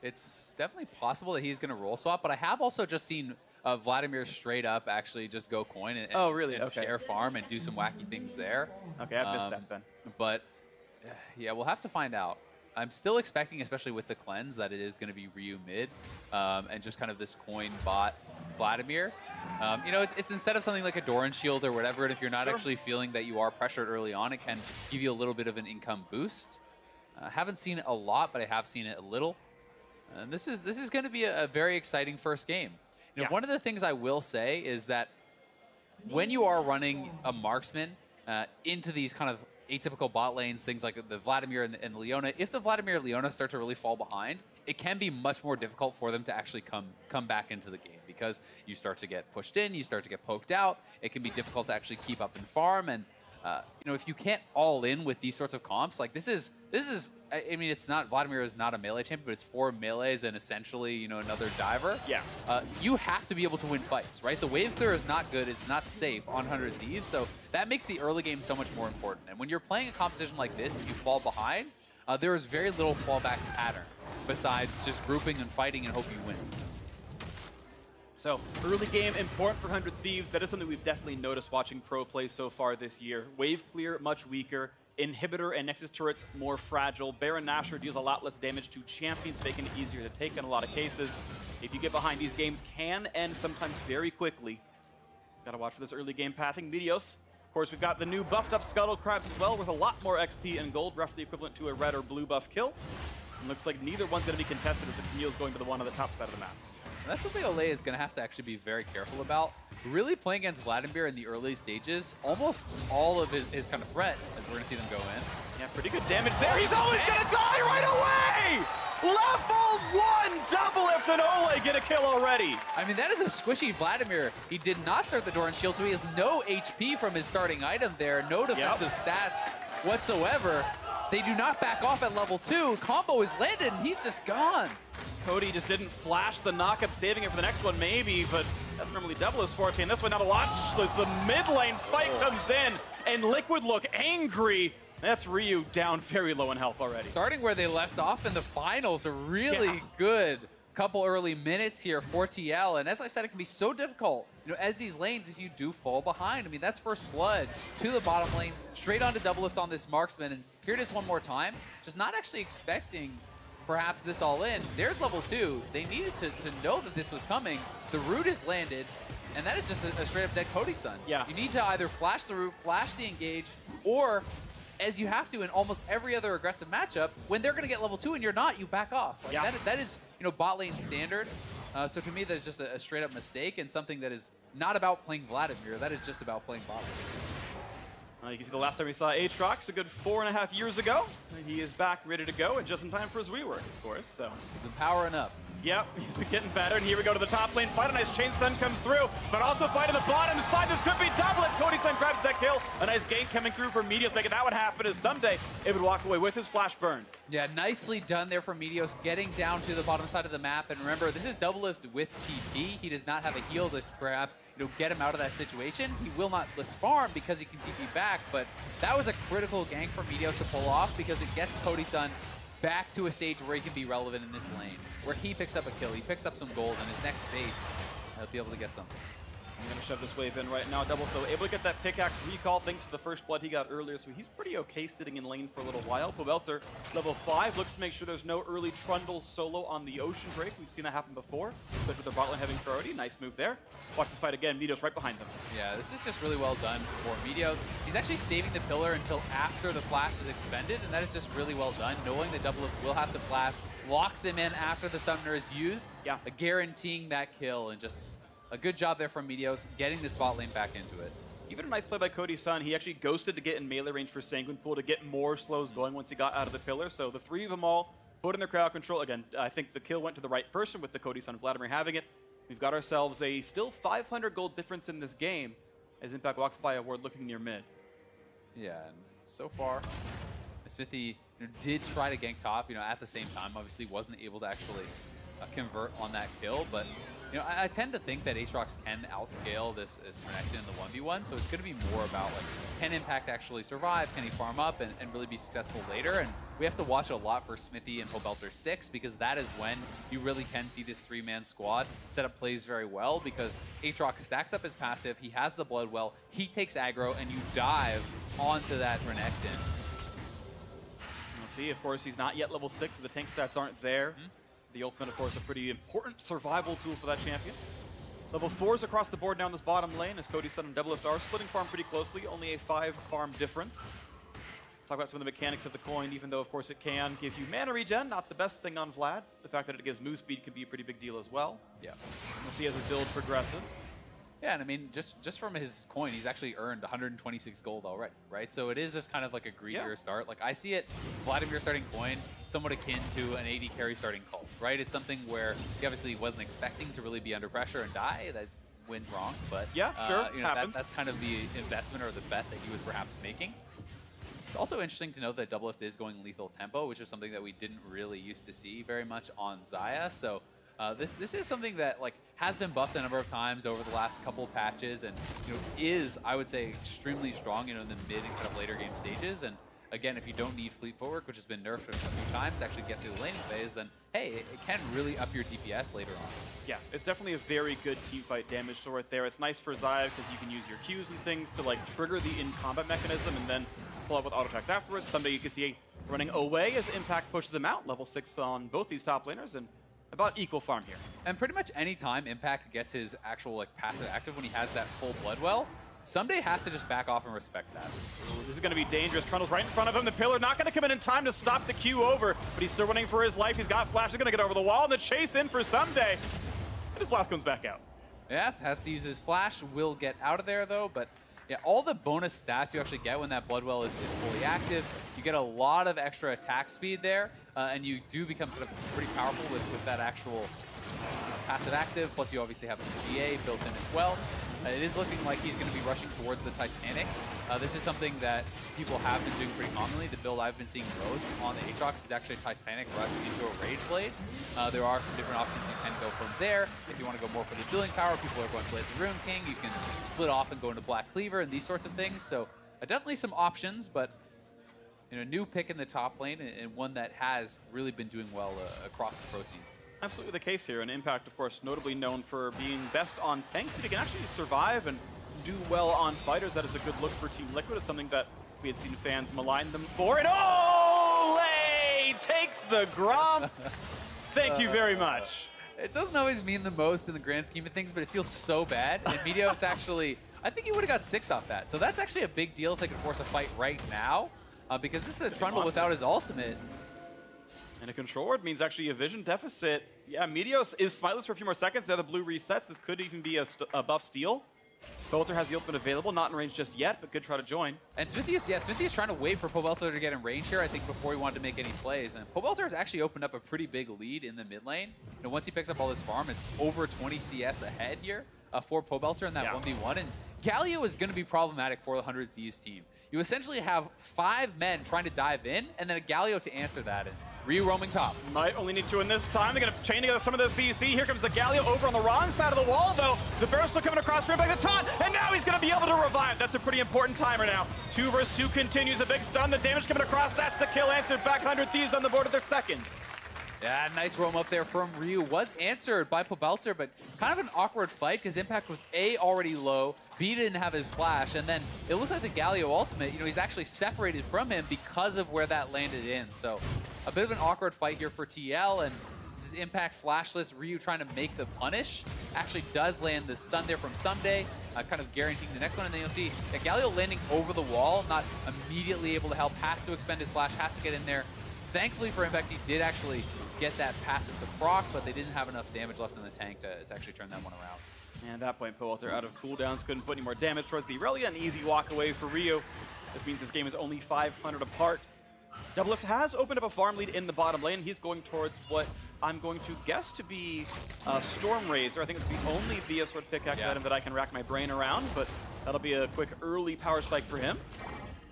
It's definitely possible that he's going to roll swap, but I have also just seen Vladimir straight up actually just go coin and, share farm and do some wacky things there. Okay, I've missed that then. But yeah, we'll have to find out. I'm still expecting, especially with the cleanse, that it is going to be Ryu mid and just kind of this coin bot Vladimir. It's instead of something like a Doran shield or whatever, and if you're not actually feeling that you are pressured early on, it can give you a little bit of an income boost. Haven't seen it a lot, but I have seen it a little. And this is going to be a very exciting first game. One of the things I will say is that when you are running a marksman into these kind of atypical bot lanes, things like the Vladimir and Leona, if the Vladimir and Leona start to really fall behind, it can be much more difficult for them to actually come back into the game because you start to get pushed in, you start to get poked out. It can be difficult to actually keep up and farm, and if you can't all in with these sorts of comps, like this is, I mean, it's not, Vladimir is not a melee champion, but it's 4 melees and essentially, another diver. Yeah. You have to be able to win fights, right? The wave clear is not good. It's not safe on 100 Thieves. So that makes the early game so much more important. And when you're playing a composition like this, if you fall behind, there is very little fallback pattern besides just grouping and fighting and hope you win. So, early game important for 100 Thieves. That is something we've definitely noticed watching pro play so far this year. Wave clear, much weaker. Inhibitor and Nexus turrets, more fragile. Baron Nashor deals a lot less damage to champions, making it easier to take in a lot of cases. If you get behind, these games can end sometimes very quickly. Gotta watch for this early game pathing. Meteos, of course, we've got the new buffed up Scuttle Crabs as well, with a lot more XP and gold, roughly equivalent to a red or blue buff kill. And looks like neither one's gonna be contested as the Camille's going to the one on the top side of the map. That's something Olay is going to have to actually be very careful about. Really playing against Vladimir in the early stages, almost all of his kind of threat, as we're going to see them go in. Yeah, pretty good damage there. He's always going to die right away! Level 1 double if an Olay get a kill already. I mean, that is a squishy Vladimir. He did not start the Doran shield, so he has no HP from his starting item there. No defensive stats whatsoever. They do not back off at level 2. Combo is landed, and he's just gone. Cody just didn't flash the knockup, saving it for the next one maybe, but that's normally double his forte. And this one, now the watch, the mid lane fight comes in, and Liquid look angry. That's Ryu down very low in health already. Starting where they left off in the finals, a really good couple early minutes here for TL. And as I said, it can be so difficult, you know, as these lanes, if you do fall behind. I mean, that's first blood to the bottom lane, straight onto double lift on this marksman. And here it is one more time, just not actually expecting perhaps this all in. There's level 2. They needed to know that this was coming. The root is landed, and that is just a straight up dead Cody Sun. Yeah. You need to either flash the root, flash the engage, or as you have to in almost every other aggressive matchup, when they're gonna get level 2 and you're not, you back off. Like that is, you know, bot lane standard. So to me, that's just a straight up mistake and something that is not about playing Vladimir. That is just about playing bot lane. You can see the last time we saw Aatrox a good 4.5 years ago. He is back, ready to go, and just in time for his rework, of course. So he's been powering up. Yep, he's been getting better, and here we go to the top lane fight. A nice chain stun comes through, but also fight on the bottom side. This could be double if Cody Sun grabs that kill. A nice gank coming through for Meteos, making that one happen, as someday it would walk away with his flash burn. Yeah, nicely done there for Meteos, getting down to the bottom side of the map. And remember, this is double lift with TP. He does not have a heal to perhaps, you know, get him out of that situation. He will not list farm because he can TP back, but that was a critical gank for Meteos to pull off because it gets Cody Sun back to a stage where he can be relevant in this lane, where he picks up a kill, he picks up some gold, and his next phase, he'll be able to get something. I'm going to shove this wave in right now. Double Phil able to get that pickaxe recall thanks to the first blood he got earlier, so he's pretty okay sitting in lane for a little while. Pobelter, level 5, looks to make sure there's no early Trundle solo on the Ocean Drake. We've seen that happen before, but with the bot lane having priority, nice move there. Watch this fight again, Meteos right behind them. Yeah, this is just really well done for Meteos. He's actually saving the pillar until after the flash is expended, and that is just really well done, knowing the double lift will have to flash, locks him in after the summoner is used, guaranteeing that kill, and just a good job there from Meteos, getting this bot lane back into it. Even a nice play by Cody Sun. He actually ghosted to get in melee range for Sanguine Pool to get more slows going once he got out of the pillar. So the three of them all put in their crowd control. Again, I think the kill went to the right person with the Cody Sun Vladimir having it. We've got ourselves a still 500 gold difference in this game as Impact walks by a ward looking near mid. Yeah, and so far, Smithy did try to gank top, at the same time. Obviously wasn't able to actually convert on that kill, but I tend to think that Aatrox can outscale this Renekton in the 1v1, so it's going to be more about, can Impact actually survive? Can he farm up and really be successful later? And we have to watch a lot for Smithy and Pobelter 6, because that is when you really can see this three-man squad set up plays very well, because Aatrox stacks up his passive, he has the Blood Well, he takes aggro, and you dive onto that Renekton. We'll see, of course, he's not yet level 6, so the tank stats aren't there. The ultimate, of course, a pretty important survival tool for that champion. Level 4s across the board down this bottom lane as Cody Sun and Double Lift are splitting farm pretty closely, only a 5 farm difference. Talk about some of the mechanics of the coin, even though, of course, it can give you mana regen, not the best thing on Vlad. The fact that it gives move speed can be a pretty big deal as well. Yeah. We'll see as the build progresses. Yeah, and I mean, just from his coin, he's actually earned 126 gold already, right? So it is just kind of like a greedier start. Like, I see it, Vladimir starting coin, somewhat akin to an AD carry starting cult, right? It's something where he obviously wasn't expecting to really be under pressure and die. That went wrong, but that's kind of the investment or the bet that he was perhaps making. It's also interesting to note that Double Lift is going lethal tempo, which is something that we didn't really used to see very much on Xayah. So this is something that has been buffed a number of times over the last couple of patches, and is, I would say, extremely strong in the mid and kind of later game stages. And again, if you don't need fleet footwork, which has been nerfed a few times to actually get through the laning phase, then hey, it can really up your DPS later on. Yeah, it's definitely a very good teamfight damage sword there. It's nice for Xayah because you can use your Qs and things to trigger the in-combat mechanism and then pull up with auto attacks afterwards. Someday you can see running away as Impact pushes him out. Level 6 on both these top laners, and about equal farm here. And pretty much any time Impact gets his actual like passive active when he has that full blood well, Someday has to just back off and respect that. Ooh, this is going to be dangerous. Trundle's right in front of him. The pillar not going to come in time to stop the Q over, but he's still running for his life. He's got Flash. He's going to get over the wall, and the chase in for Someday. And his blast comes back out. Yeah, has to use his Flash. Will get out of there, though, but yeah, all the bonus stats you actually get when that blood well is fully active. You get a lot of extra attack speed there, and you do become kind of pretty powerful with that actual passive active. Plus, you obviously have the GA built in as well. It is looking like he's going to be rushing towards the Titanic. This is something that people have been doing pretty commonly. The build I've been seeing most on the Aatrox is actually Titanic rush into a Rage Blade. There are some different options you can go from there. If you want to go more for the dueling power, people are going to play the Rune King. You can split off and go into Black Cleaver and these sorts of things. So definitely some options, but new pick in the top lane and one that has really been doing well across the pro scene. Absolutely the case here, and Impact, of course, notably known for being best on tanks. If he can actually survive and do well on fighters, that is a good look for Team Liquid. It's something that we had seen fans malign them for. And Ole takes the Grom. Thank you very much. It doesn't always mean the most in the grand scheme of things, but it feels so bad. And Meteos actually, I think he would have got 6 off that. So that's actually a big deal if they can force a fight right now, because this is a Trundle without his ultimate. And a control ward means actually a vision deficit. Yeah, Meteos is smiteless for a few more seconds. Now the blue resets. This could even be a buff steal. Pobelter has the ultimate available, not in range just yet, but good try to join. And Smithy is trying to wait for Pobelter to get in range here, I think, before he wanted to make any plays. And Pobelter has actually opened up a pretty big lead in the mid lane. Once he picks up all his farm, it's over 20 CS ahead here for Pobelter in that 1v1. And Galio is going to be problematic for the 100 Thieves team. You essentially have 5 men trying to dive in, and then a Galio to answer that. And Ryu roaming top. Might only need 2 in this time. They're going to chain together some of the CC. Here comes the Galio over on the wrong side of the wall, though. The burst still coming across from the taunt, and now he's going to be able to revive. That's a pretty important timer now. 2 versus 2 continues. A big stun. The damage coming across. That's the kill answered back. 100 Thieves on the board of their second. Yeah, nice roam up there from Ryu. Was answered by Pobelter, but kind of an awkward fight because Impact was A, already low, B, didn't have his flash, and then it looked like the Galio ultimate, he's actually separated from him because of where that landed in. So a bit of an awkward fight here for TL, and this is Impact flashless. Ryu trying to make the punish. Actually does land the stun there from Someday, kind of guaranteeing the next one, and then you'll see Galio landing over the wall, not immediately able to help, has to expend his flash, has to get in there. Thankfully for Impact, he did actually get that passive to proc, but they didn't have enough damage left in the tank to actually turn that one around. And at that point, Pobelter out of cooldowns, couldn't put any more damage towards the Irelia. An easy walk away for Ryu. This means this game is only 500 apart. Doublelift has opened up a farm lead in the bottom lane. He's going towards what I'm going to guess to be Storm Razor. I think it's the only VS Sword pickaxe item that I can rack my brain around, but that'll be a quick early power spike for him.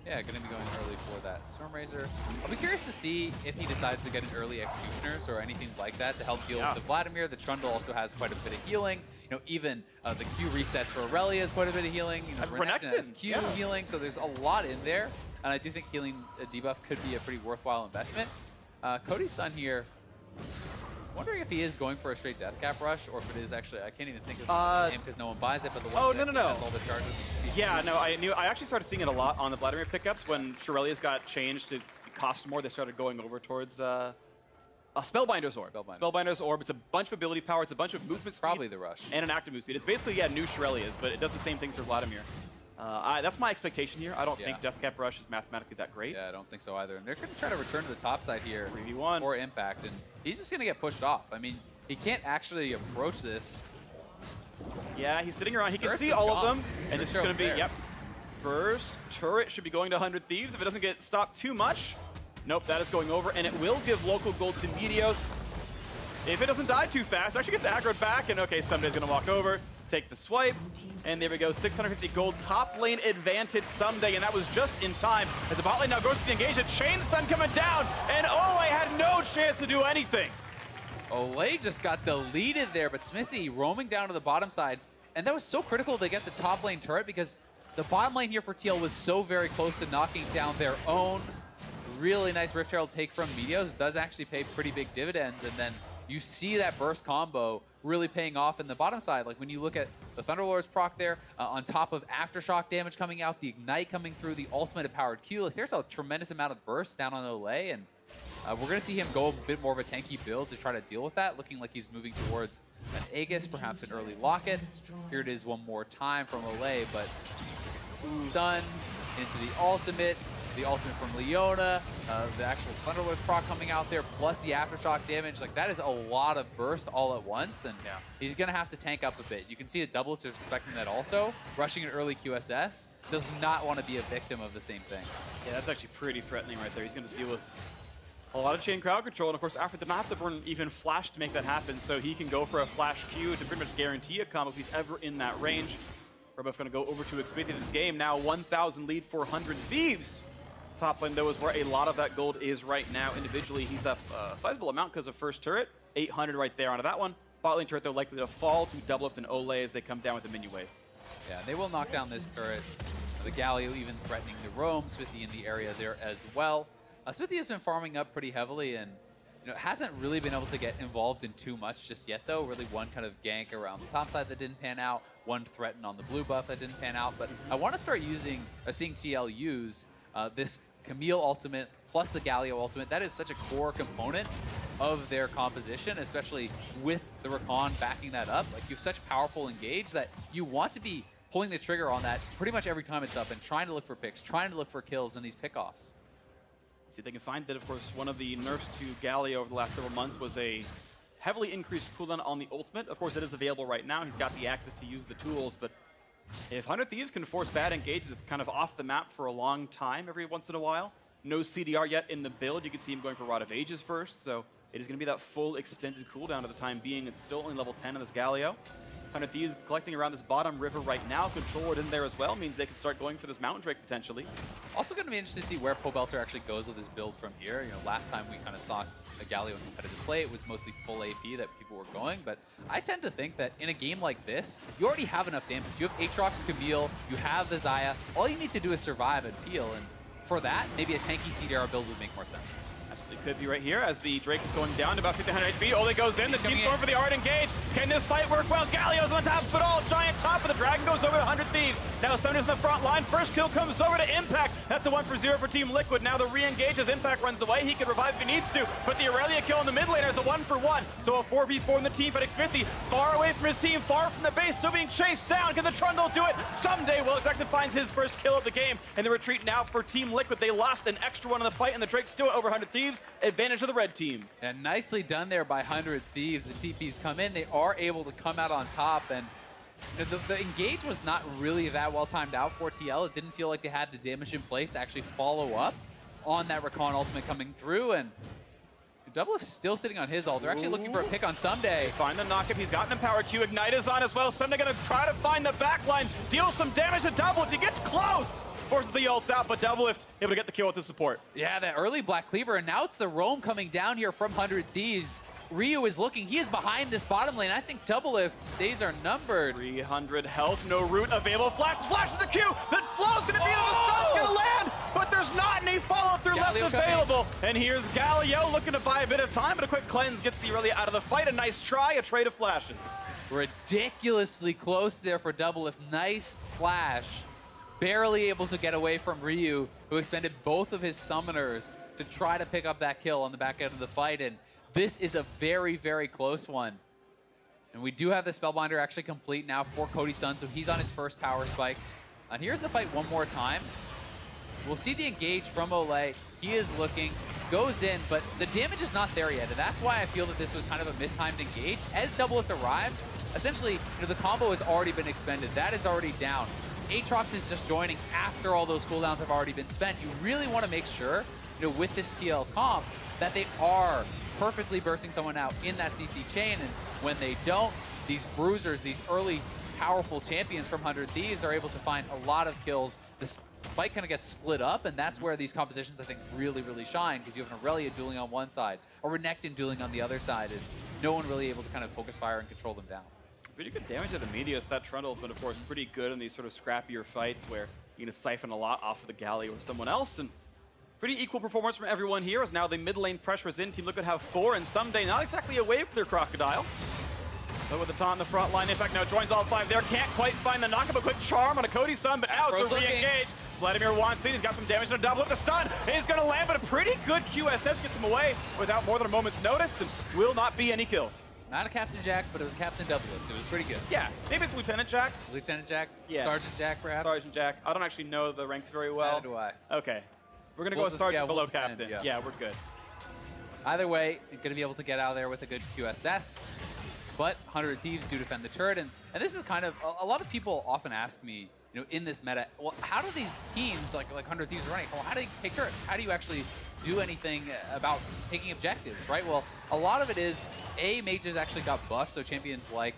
Yeah, going to be going early for that Storm Razor. I'll be curious to see if he decides to get an early Executioners or anything like that to help deal with the Vladimir. The Trundle also has quite a bit of healing. Even the Q resets for Aurelia is quite a bit of healing. Renekton has Q healing, so there's a lot in there. And I do think healing a debuff could be a pretty worthwhile investment. Cody's son here, wondering if he is going for a straight death cap rush or if it is actually, I can't even think of the name because no one buys it, but the one that has all the charges. Yeah, no, I actually started seeing it a lot on the Vladimir pickups when Shirelia's got changed to cost more. They started going over towards a Spellbinder's Orb. Spellbinder's Orb. It's a bunch of ability power. It's a bunch of movement speed. Probably the rush. And an active move speed. It's basically, new Shirelia's, but it does the same things for Vladimir. That's my expectation here. I don't think Death Cap Rush is mathematically that great. Yeah, I don't think so either. And they're going to try to return to the top side here 3v1 for Impact, and he's just going to get pushed off. I mean, he can't actually approach this. Yeah, he's sitting around. He can see all of them, and this is going to be, there. First turret should be going to 100 Thieves. If it doesn't get stopped too much, nope, that is going over, and it will give local gold to Meteos. If it doesn't die too fast, it actually gets aggroed back, and okay, Someday's going to walk over, take the swipe, and there we go, 650 gold, top lane advantage Someday, and that was just in time as the bot lane now goes to the engage, a chain stun coming down, and Ole had no chance to do anything. Ole just got deleted there, but Smithy roaming down to the bottom side, and that was so critical to get the top lane turret because the bottom lane here for TL was so very close to knocking down their own. Really nice Rift Herald take from Meteos. It does actually pay pretty big dividends, and then you see that burst combo really paying off in the bottom side. Like when you look at the Thunderlord's proc there, on top of Aftershock damage coming out, the Ignite coming through, the ultimate powered Q, like there's a tremendous amount of burst down on Ole, and We're going to see him go a bit more of a tanky build to try to deal with that, looking like he's moving towards an Aegis, perhaps an early Locket. Here it is one more time from Olay, but stun into the ultimate from Leona, the actual Thunderlord proc coming out there, plus the Aftershock damage. Like, that is a lot of burst all at once, and he's going to have to tank up a bit. You can see the double is expecting that also. Rushing an early QSS does not want to be a victim of the same thing. Yeah, that's actually pretty threatening right there. He's going to deal with a lot of chain crowd control, and of course, Alfred did not have to burn even Flash to make that happen, so he can go for a Flash Q to pretty much guarantee a combo if he's ever in that range. We're both going to go over to Expedia this game. Now 1,000 lead for 100 Thieves. Top lane, though, is where a lot of that gold is right now. Individually, he's up a sizable amount because of first turret. 800 right there onto that one. Bot lane turret, though, likely to fall to Doublelift and Olay as they come down with the minion wave. Yeah, they will knock down this turret. The Galio even threatening the roam. Smithy in the area there as well. Smithy has been farming up pretty heavily and hasn't really been able to get involved in too much just yet, though. Really one kind of gank around the top side that didn't pan out. One threaten on the blue buff that didn't pan out. But I want to start seeing TL use this Camille ultimate plus the Galio ultimate. That is such a core component of their composition, especially with the Rakan backing that up. Like, you have such powerful engage that you want to be pulling the trigger on that pretty much every time it's up and trying to look for picks, trying to look for kills in these pickoffs. See if they can find that. Of course, one of the nerfs to Galio over the last several months was a heavily increased cooldown on the ultimate. Of course, it is available right now. He's got the access to use the tools, but if 100 Thieves can force bad engages, it's kind of off the map for a long time every once in a while. No CDR yet in the build. You can see him going for Rod of Ages first, so it is going to be that full extended cooldown at the time being. It's still only level 10 on this Galio. 100 Thieves collecting around this bottom river right now. Control Ward in there as well means they can start going for this Mountain Drake potentially. Also going to be interesting to see where Pobelter actually goes with his build from here. Last time we kind of saw a Galio in competitive play, it was mostly full AP that people were going, but I tend to think that in a game like this, you already have enough damage. You have Aatrox, Camille, you have the Xayah. All you need to do is survive and peel, and for that, maybe a tanky CDR build would make more sense. Absolutely could be right here as the Drake is going down to about 1,500 HP. Ole goes in, the team's going for the art engage. Can this fight work well? Galio's on top of it all. Giant top of the Dragon goes over to 100 Thieves. Now Summoner's in the front line. First kill comes over to Impact. That's a 1-for-0 for Team Liquid. Now the re-engage as Impact runs away. He can revive if he needs to, but the Aurelia kill in the mid laner is a 1-for-1. So a 4v4 in the team, but Xmithy far away from his team, far from the base, still being chased down. Can the Trundle do it? Someday Will Exacted finds his first kill of the game, and the retreat now for Team Liquid. They lost an extra one in the fight, and the Drake still over 100 Thieves. Advantage of the red team. And nicely done there by 100 Thieves. The TPs come in, they are able to come out on top, and the engage was not really that well timed out for TL. It didn't feel like they had the damage in place to actually follow up on that Rakan ultimate coming through, and Doublelift's still sitting on his ult. They're actually looking for a pick on Someday. Find the knockup. He's got an Empower Q. Ignite is on as well. Someday going to try to find the backline, deal some damage to Doublelift. He gets close. Forces the ult out, but Doublelift able to get the kill with the support. Yeah, that early Black Cleaver, and now it's the roam coming down here from 100 Thieves. Ryu is looking. He is behind this bottom lane. I think Doublelift's days are numbered. 300 health, no root available. Flashes the Q. The slow's going to be on the stun's going to land, but there's not any follow-through left available. And here's Galio looking to buy a bit of time, but a quick cleanse gets the Aurelia out of the fight. A nice try, a trade of flashes. Ridiculously close there for Doublelift. Nice flash. Barely able to get away from Ryu, who expended both of his summoners to try to pick up that kill on the back end of the fight. And this is a very, very close one. And we do have the Spellbinder actually complete now for Cody Stun, so he's on his first power spike. And here's the fight one more time. We'll see the engage from Olay. He is looking, goes in, but the damage is not there yet. And that's why I feel that this was kind of a mistimed engage. As Doublelift arrives, essentially, the combo has already been expended. That is already down. Aatrox is just joining after all those cooldowns have already been spent. You really want to make sure, with this TL comp, that they are perfectly bursting someone out in that CC chain, and when they don't, these bruisers, these early powerful champions from 100 Thieves are able to find a lot of kills. This fight kind of gets split up, and that's where these compositions, I think, really, really shine, because you have an Aurelia dueling on one side, a Renekton dueling on the other side, and no one really able to kind of focus fire and control them down. Pretty good damage to the Medius. That Trundle's been, of course, pretty good in these sort of scrappier fights where you're going to siphon a lot off of the Galio or someone else, and pretty equal performance from everyone here as now the mid lane pressure is in. Team Liquid have 4, and Someday not exactly away from their Crocodile. But with the taunt in the front line, Impact now joins all 5 there. Can't quite find the knockup. A quick charm on a Cody Sun, but now it's a re-engage. Vladimir wants it. He's got some damage on a double. The stun is going to land, but a pretty good QSS gets him away without more than a moment's notice, and will not be any kills. Not a Captain Jack, but it was Captain Double Lift. It was pretty good. Yeah, maybe it's Lieutenant Jack. Lieutenant Jack? Yeah. Sergeant Jack, perhaps? Sergeant Jack. I don't actually know the ranks very well. Neither do I. Okay. We're going to go with Sergeant below we'll Captain. Yeah, we're good. Either way, going to be able to get out of there with a good QSS. But 100 Thieves do defend the turret. And this is kind of, a lot of people often ask me, you know, in this meta, well, how do these teams, like 100 Thieves running, well, how do they take turrets? How do you actually do anything about taking objectives, right? Well, a lot of it is, mages actually got buffed, so champions like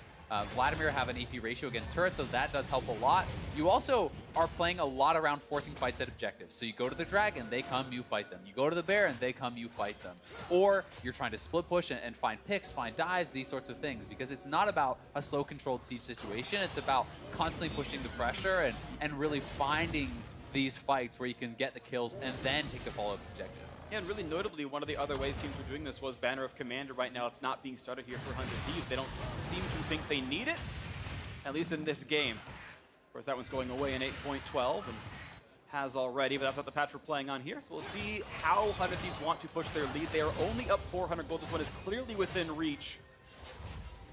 Vladimir have an AP ratio against turrets, so that does help a lot. You also are playing a lot around forcing fights at objectives. So you go to the dragon, they come, you fight them. You go to the baron, they come, you fight them. Or you're trying to split push and find picks, find dives, these sorts of things, because it's not about a slow controlled siege situation. It's about constantly pushing the pressure and really finding these fights where you can get the kills and then take the follow-up objectives. Yeah, and really notably, one of the other ways teams were doing this was Banner of Commander. Right now, it's not being started here for 100 Thieves. They don't seem to think they need it, at least in this game. Of course, that one's going away in 8.12 and has already, but that's not the patch we're playing on here. So we'll see how 100 Thieves want to push their lead. They are only up 400 gold. This one is clearly within reach.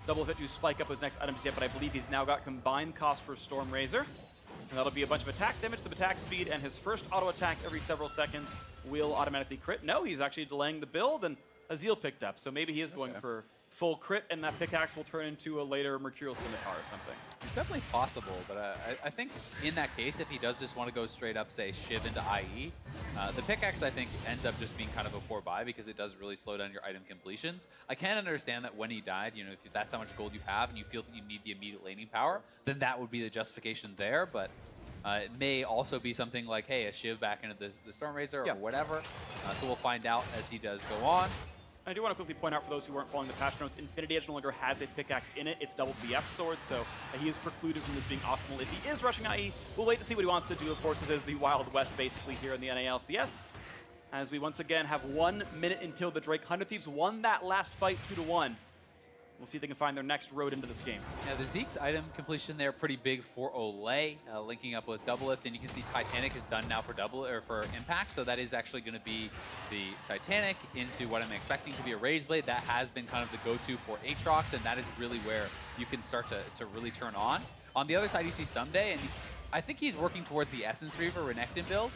Double hit to spike up his next items yet, but I believe he's now got combined cost for Stormrazor. And that'll be a bunch of attack damage, some attack speed, and his first auto attack every several seconds will automatically crit. No, he's actually delaying the build, and Azil picked up. So maybe he is going for full crit, and that pickaxe will turn into a later Mercurial Scimitar or something. It's definitely possible, but I think in that case, if he does just want to go straight up, say, Shiv into IE, the pickaxe, I think, ends up just being kind of a poor buy because it does really slow down your item completions. I can understand that when he died, you know, if that's how much gold you have and you feel that you need the immediate laning power, then that would be the justification there, but it may also be something like, hey, a Shiv back into the Stormrazor or whatever. So we'll find out as he does go on. I do want to quickly point out for those who weren't following the patch notes, Infinity Edge no longer has a pickaxe in it. It's double BF sword, so he is precluded from this being optimal. If he is rushing IE, we'll wait to see what he wants to do. Of course, this is the Wild West basically here in the NA LCS. As we once again have 1 minute until the Drake. 100 Thieves won that last fight 2-1. We'll see if they can find their next road into this game. Yeah, the Zeke's item completion there pretty big for Olay, linking up with Double Lift, and you can see Titanic is done now for for Impact, so that is actually going to be the Titanic into what I'm expecting to be a Rage Blade. That has been kind of the go-to for Aatrox, and that is really where you can start to really turn on. On the other side, you see Someday, and I think he's working towards the Essence Reaver Renekton build,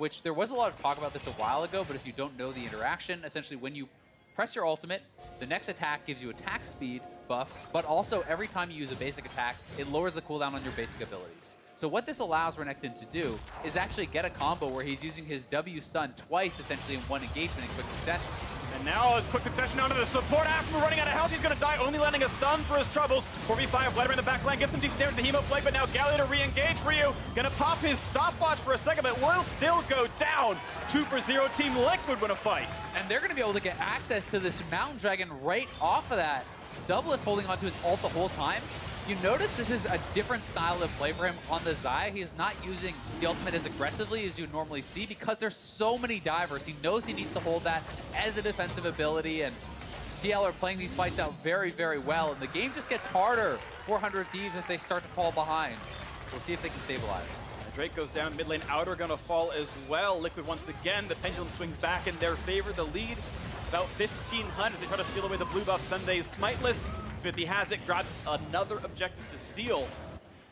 which there was a lot of talk about this a while ago, but if you don't know the interaction, essentially when you press your ultimate, the next attack gives you attack speed buff, but also every time you use a basic attack, it lowers the cooldown on your basic abilities. So what this allows Renekton to do is actually get a combo where he's using his W stun twice, essentially in one engagement in quick succession. And now a quick succession onto the support. After running out of health, he's going to die, only landing a stun for his troubles. 4v5, Vladimir in the back line, gets some decent damage to the Hemo Plague, but now Galio to re-engage. Ryu going to pop his stopwatch for a second, but will still go down. 2-0 Team Liquid win a fight. And they're going to be able to get access to this Mountain Dragon right off of that. Double is holding onto his ult the whole time. You notice this is a different style of play for him on the Xayah. He is not using the ultimate as aggressively as you normally see because there's so many divers. He knows he needs to hold that as a defensive ability, and TL are playing these fights out very, very well, and the game just gets harder for 100 Thieves if they start to fall behind. So we'll see if they can stabilize. Drake goes down, mid lane Outer gonna fall as well. Liquid once again, the pendulum swings back in their favor. The lead, about 1,500. They try to steal away the blue buff. Sunday's smiteless. Smithy has it, grabs another objective to steal.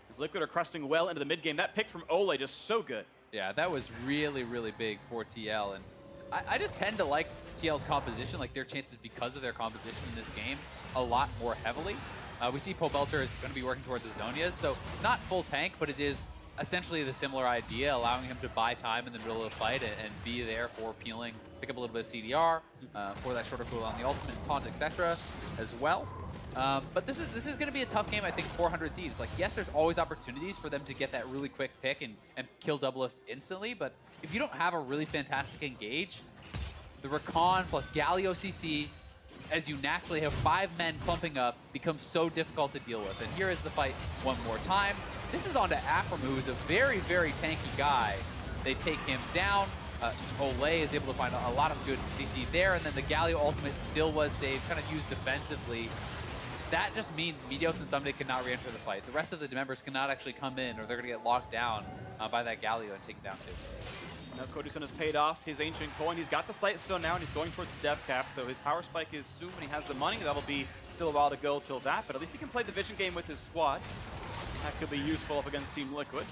As Liquid are crusting well into the mid game. That pick from Ole just so good. Yeah, that was really, really big for TL, and I just tend to like TL's composition, like their chances because of their composition in this game, a lot more heavily. We see Pobelter is going to be working towards the Zonias, so not full tank, but it is essentially the similar idea, allowing him to buy time in the middle of the fight and be there for peeling, pick up a little bit of CDR for that shorter cooldown on the ultimate, taunt, etc. as well. But this is going to be a tough game, I think, 400 Thieves. Like, yes, there's always opportunities for them to get that really quick pick and kill Double Lift instantly, but if you don't have a really fantastic engage, the Rakan plus Galio CC, as you naturally have 5 men clumping up, becomes so difficult to deal with. And here is the fight one more time. This is onto Afram, who is a very, very tanky guy. They take him down. Olay is able to find a lot of good CC there, and then the Galio ultimate still was saved, kind of used defensively. That just means Meteos and Someday cannot re-enter the fight. The rest of the members cannot actually come in, or they're going to get locked down. by that Galio and taken down 2. Now Cody-san has paid off his Ancient Coin. He's got the sight still now, and he's going towards the death cap, so his power spike is soon when he has the money. That'll be still a while to go till that, but at least he can play the vision game with his squad. That could be useful up against Team Liquid.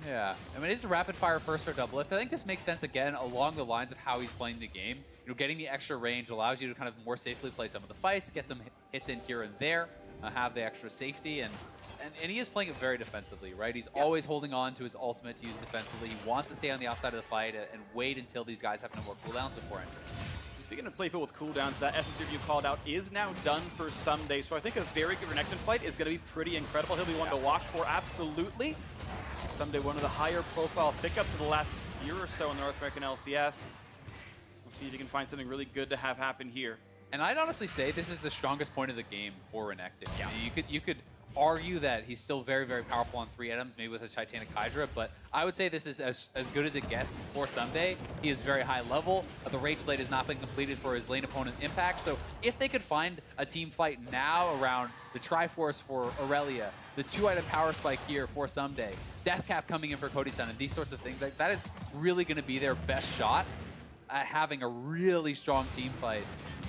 Yeah, I mean, it's a rapid fire first for double lift. I think this makes sense, again, along the lines of how he's playing the game. You know, getting the extra range allows you to kind of more safely play some of the fights, get some hits in here and there, have the extra safety, and he is playing it very defensively, right? He's always holding on to his ultimate to use defensively. He wants to stay on the outside of the fight and wait until these guys have no more cooldowns before entering. Speaking of playful with cooldowns, that SSW you called out is now done for Someday, so I think a very good Renekton fight is going to be pretty incredible. He'll be one to watch for, absolutely. Someday one of the higher profile pickups of the last year or so in the North American LCS. We'll see if you can find something really good to have happen here. And I'd honestly say this is the strongest point of the game for Renekton. Yeah. You could argue that he's still very, very powerful on 3 items, maybe with a Titanic Hydra, but I would say this is as good as it gets for Someday. He is very high level. The Rage Blade has not been completed for his lane opponent Impact, so if they could find a team fight now around the Triforce for Aurelia, the 2-item power spike here for Someday, Death Cap coming in for Cody-san, and these sorts of things, that is really going to be their best shot at having a really strong team fight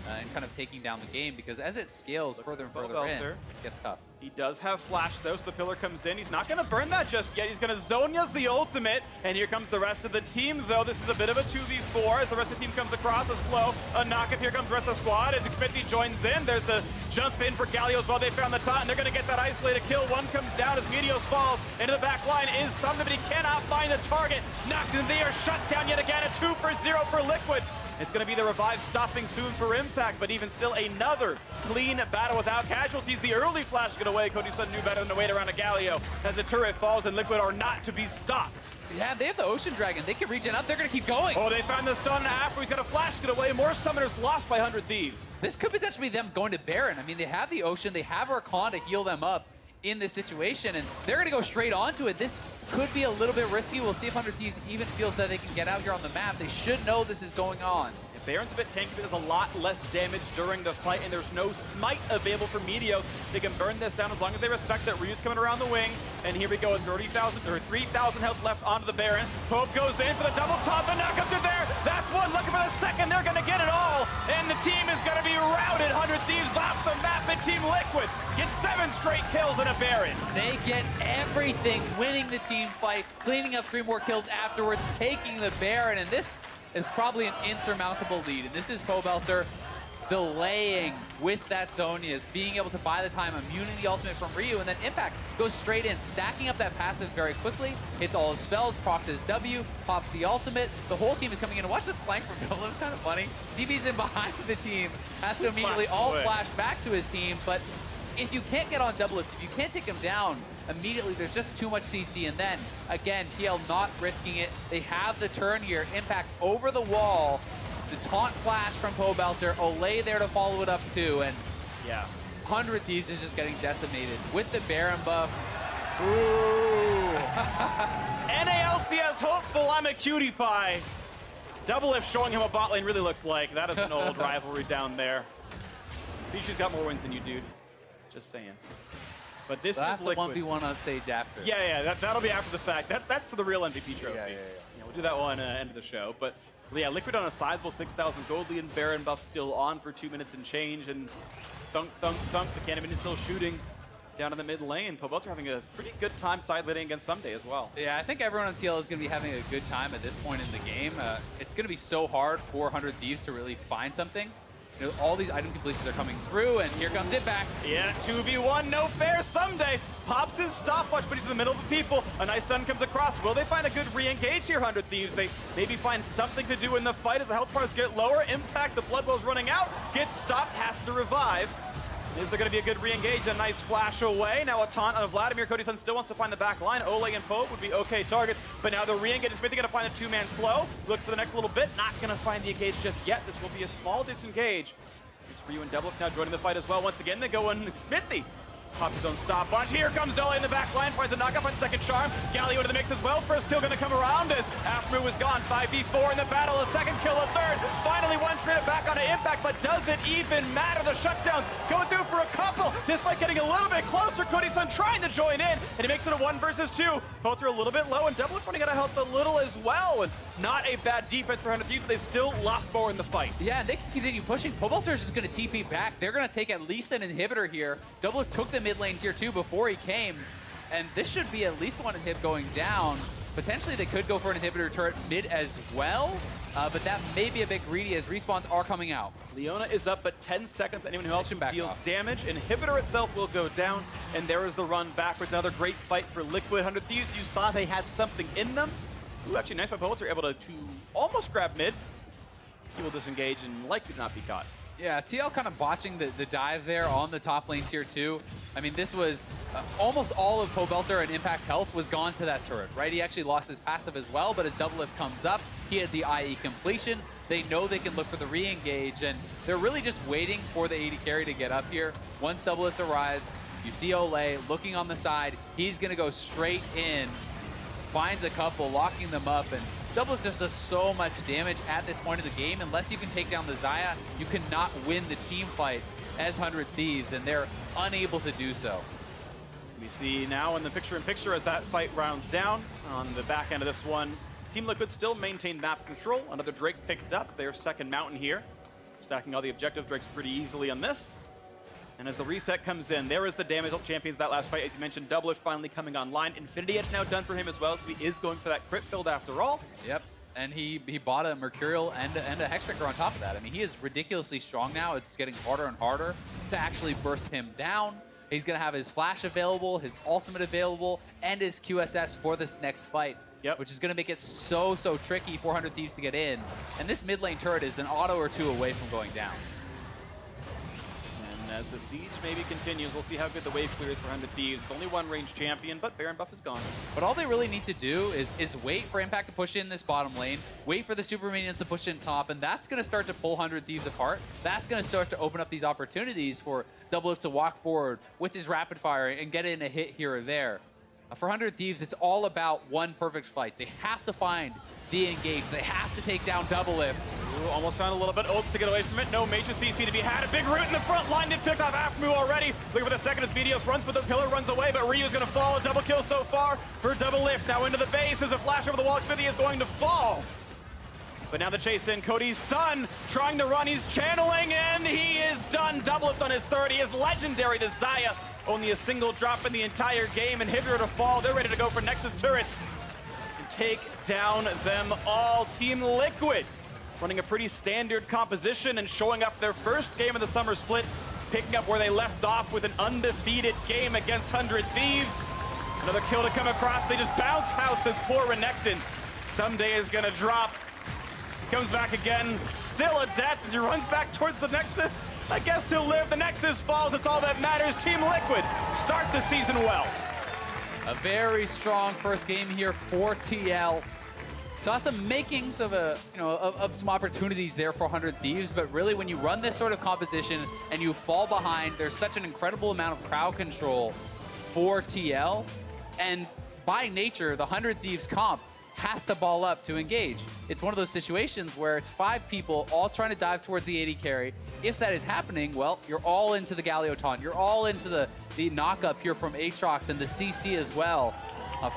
and kind of taking down the game, because as it scales further and further in, it gets tough. He does have flash though, so the pillar comes in. He's not going to burn that just yet. He's going to Zhonya's the ultimate, and here comes the rest of the team though. This is a bit of a 2v4 as the rest of the team comes across. A slow knock-up. Here comes the rest of the squad as Xfinity joins in. There's the jump in for Galio as well. They found the taunt, and they're going to get that isolated kill. One comes down as Meteos falls into the back line. Is Someday, but he cannot find the target. Knocked in the air, shut down yet again. A 2-for-0 for Liquid. It's going to be the revive stopping soon for Impact, but even still another clean battle without casualties. The early flash get away. Cody-san knew better than to wait around a Galio as the turret falls and Liquid are not to be stopped. Yeah, they have the Ocean Dragon. They can regen up. They're going to keep going. Oh, they found the stun after he's got a flash get away. More summoners lost by 100 Thieves. This could potentially be them going to Baron. I mean, they have the Ocean. They have Rakan to heal them up in this situation, and they're going to go straight onto it. This could be a little bit risky. We'll see if 100 Thieves even feels that they can get out here on the map. They should know this is going on. Baron's a bit tanky, but does a lot less damage during the fight, and there's no smite available for Meteos. They can burn this down as long as they respect that Ryu's coming around the wings. And here we go with 30,000 or 3,000 health left onto the Baron. Pope goes in for the double top. The knockups are there. That's one. Looking for the second. They're going to get it all. And the team is going to be routed. 100 Thieves off the map, and Team Liquid gets 7 straight kills in a Baron. They get everything, winning the team fight, cleaning up 3 more kills afterwards, taking the Baron, and this is probably an insurmountable lead. And this is Pobelter delaying with that Zhonya's, being able to buy the time, immuning the ultimate from Ryu, and then Impact goes straight in, stacking up that passive very quickly, hits all his spells, procs his W, pops the ultimate. The whole team is coming in. Watch this flank from Double. It's kind of funny. DB's in behind the team, has to immediately alt flash back to his team, but if you can't get on Double, if you can't take him down immediately, there's just too much CC, and then again, TL not risking it. They have the turn here. Impact over the wall, the taunt flash from Pobelter, Olay there to follow it up too, and yeah, 100 Thieves is just getting decimated with the Baron buff. Ooh. NA LCS hopeful, I'm a cutie pie. Double Lift showing him what bot lane really looks like. That is an old rivalry down there. Pichu's got more wins than you, dude. Just saying. But this is Liquid. The 1v1 on stage after. Yeah, that'll be after the fact. That's the real MVP trophy. Yeah, we'll do that one end of the show. But yeah, Liquid on a sizable 6,000 gold lead, and Baron buff still on for 2 minutes and change, and thunk. The Cannon is still shooting down in the mid lane. Pobelter having a pretty good time side leading against Someday as well. Yeah, I think everyone on TL is going to be having a good time at this point in the game. It's going to be so hard for 100 Thieves to really find something. You know, all these item completions are coming through, and here comes Impact. Yeah, 2v1, no fair. Someday pops his stopwatch, but he's in the middle of the people. A nice stun comes across. Will they find a good re-engage here, 100 Thieves? They maybe find something to do in the fight as the health bars get lower. Impact, the blood well's running out, gets stopped, has to revive. Is there going to be a good re-engage? A nice flash away. Now a taunt on Vladimir. Cody-san still wants to find the back line. Ole and Pope would be okay targets, but now the re-engage is maybe going to find a 2-man slow. Look for the next little bit. Not going to find the engage just yet. This will be a small disengage. It's Ryu and Double now joining the fight as well. Once again, they go on Smithy. Pops his own stopwatch. Here comes Zola in the back line, finds a knockup on second charm. Galio into the mix as well. First kill gonna come around as Afmu is gone. 5v4 in the battle, a second kill, a third. Finally one straight back on an impact, but does it even matter? The shutdowns going through for a couple. This fight getting a little bit closer. Kodi-san trying to join in, and he makes it a 1 versus 2. Both are a little bit low, and Doublelift running out of health a little as well. And not a bad defense for 100 Thieves, but they still lost more in the fight. Yeah, they can continue pushing. Pobelter is just going to TP back. They're going to take at least an inhibitor here. Doublelift took the mid lane tier 2 before he came, and this should be at least one inhib going down. Potentially they could go for an inhibitor turret mid as well, but that may be a bit greedy as respawns are coming out. Leona is up, but 10 seconds. Anyone who else deals off. damage. Inhibitor itself will go down, and there is the run backwards. Another great fight for Liquid. 100 Thieves, you saw they had something in them. Ooh, actually nice by Pobelter, able to almost grab mid. He will disengage and likely not be caught. Yeah, TL kind of botching the dive there on the top lane tier 2. I mean, this was almost all of Pobelter and Impact's health was gone to that turret, right? He actually lost his passive as well, but as Doublelift comes up, he had the IE completion. They know they can look for the re-engage, and they're really just waiting for the AD carry to get up here. Once Doublelift arrives, you see Olay looking on the side. He's going to go straight in, finds a couple, locking them up, and Doublelift just does so much damage at this point of the game. Unless you can take down the Xayah, you cannot win the team fight as 100 Thieves, and they're unable to do so. We see now in the picture-in-picture as that fight rounds down on the back end of this one. Team Liquid still maintain map control. Another Drake picked up their second mountain here. Stacking all the objectives, Drake's pretty easily on this. And as the reset comes in, there is the damage champions that last fight. As you mentioned, Doublelift finally coming online. Infinity Edge now done for him as well, so he is going for that crit build after all. Yep, and he bought a Mercurial and a Hextreaker on top of that. I mean, he is ridiculously strong now. It's getting harder and harder to actually burst him down. He's going to have his flash available, his ultimate available, and his QSS for this next fight. Yep. Which is going to make it so tricky for 100 Thieves to get in. And this mid lane turret is an auto or two away from going down. As the siege maybe continues, we'll see how good the wave clears for 100 Thieves. Only one ranged champion, but Baron buff is gone. But all they really need to do is wait for Impact to push in this bottom lane, wait for the super minions to push in top, and that's going to start to pull 100 Thieves apart. That's going to start to open up these opportunities for Doublelift to walk forward with his rapid fire and get in a hit here or there. For 100 Thieves, it's all about one perfect fight. They have to find the engage. They have to take down Doublelift. Ooh, almost found a little bit Oats to get away from it. No major CC to be had. A big root in the front line. Did pick off Afmu already. Looking for the second as BDOS runs, but the pillar runs away. But Ryu's going to fall. A double kill so far for Doublelift. Now into the base as a flash over the wall. Smithy is going to fall. But now the chase in. Cody's son trying to run. He's channeling, and he is done. Doublelift on his third. He is legendary to Xayah. Only a single drop in the entire game. Inhibitor to fall. They're ready to go for Nexus turrets and take down them all. Team Liquid running a pretty standard composition and showing up their first game of the summer split, picking up where they left off with an undefeated game against 100 Thieves. Another kill to come across. They just bounce house this poor Renekton. Someday is going to drop. He comes back again. Still a death as he runs back towards the Nexus. I guess he'll live. The Nexus falls. It's all that matters. Team Liquid start the season well. A very strong first game here for TL. Saw some makings of of some opportunities there for 100 Thieves, but really when you run this sort of composition and you fall behind, there's such an incredible amount of crowd control for TL. And by nature, the 100 Thieves comp has to ball up to engage. It's one of those situations where it's 5 people all trying to dive towards the AD carry. If that is happening, well, you're all into the Galio taunt. You're all into the knock-up here from Aatrox and the CC as well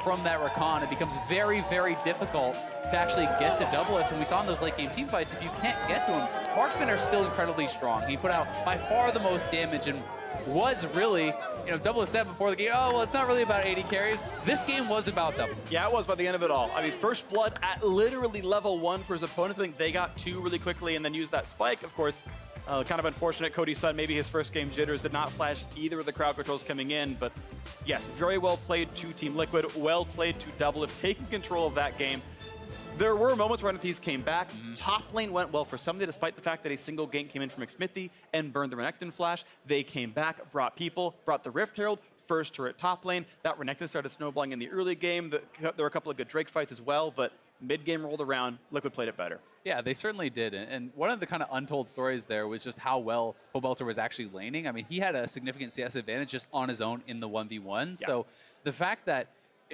from that Rakan. It becomes very difficult to actually get to Doublelift. And we saw in those late-game team fights, if you can't get to him, Marksmen are still incredibly strong. He put out by far the most damage and was really, Doublelift said before the game, oh, well, it's not really about AD carries. This game was about Doublelift. Yeah, it was by the end of it all. I mean, first blood at literally level 1 for his opponents. I think they got 2 really quickly and then used that spike. Of course, kind of unfortunate. Cody's son, maybe his first game jitters, did not flash either of the crowd controls coming in. But yes, very well played to Team Liquid. Well played to Doublelift, taking control of that game. There were moments where Thieves came back. Top lane went well for somebody, despite the fact that a single gank came in from Xmithy and burned the Renekton flash. They came back, brought people, brought the Rift Herald, first turret top lane. That Renekton started snowballing in the early game. There were a couple of good Drake fights as well, but Mid-game rolled around, Liquid played it better. Yeah, they certainly did. And one of the kind of untold stories there was just how well Pobelter was actually laning. I mean, he had a significant CS advantage just on his own in the 1v1. Yeah. So the fact that,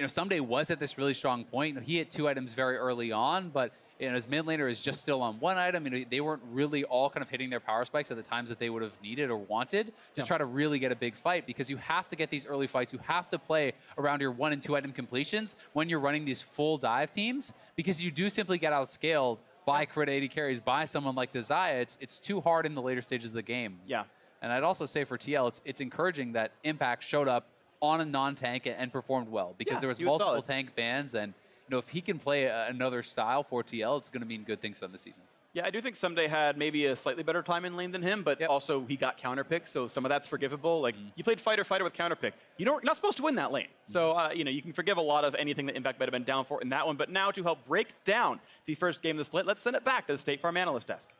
Someday was at this really strong point. He hit 2 items very early on, but his mid laner is just still on 1 item. They weren't really all kind of hitting their power spikes at the times that they would have needed or wanted to try to really get a big fight, because you have to get these early fights. You have to play around your 1 and 2 item completions when you're running these full dive teams, because you do simply get outscaled by crit 80 carries, by someone like the Xayah. It's too hard in the later stages of the game. Yeah. And I'd also say for TL, it's encouraging that Impact showed up on a non-tank and performed well, because there was multiple tank bans, and if he can play another style for TL, it's going to mean good things for them this season. Yeah, I do think Someday had maybe a slightly better time in lane than him, but also he got counterpick, so some of that's forgivable. Like, you played fighter with counterpick. You're not supposed to win that lane. So, you can forgive a lot of anything that Impact might have been down for in that one. But now, to help break down the first game of the split, let's send it back to the State Farm analyst desk.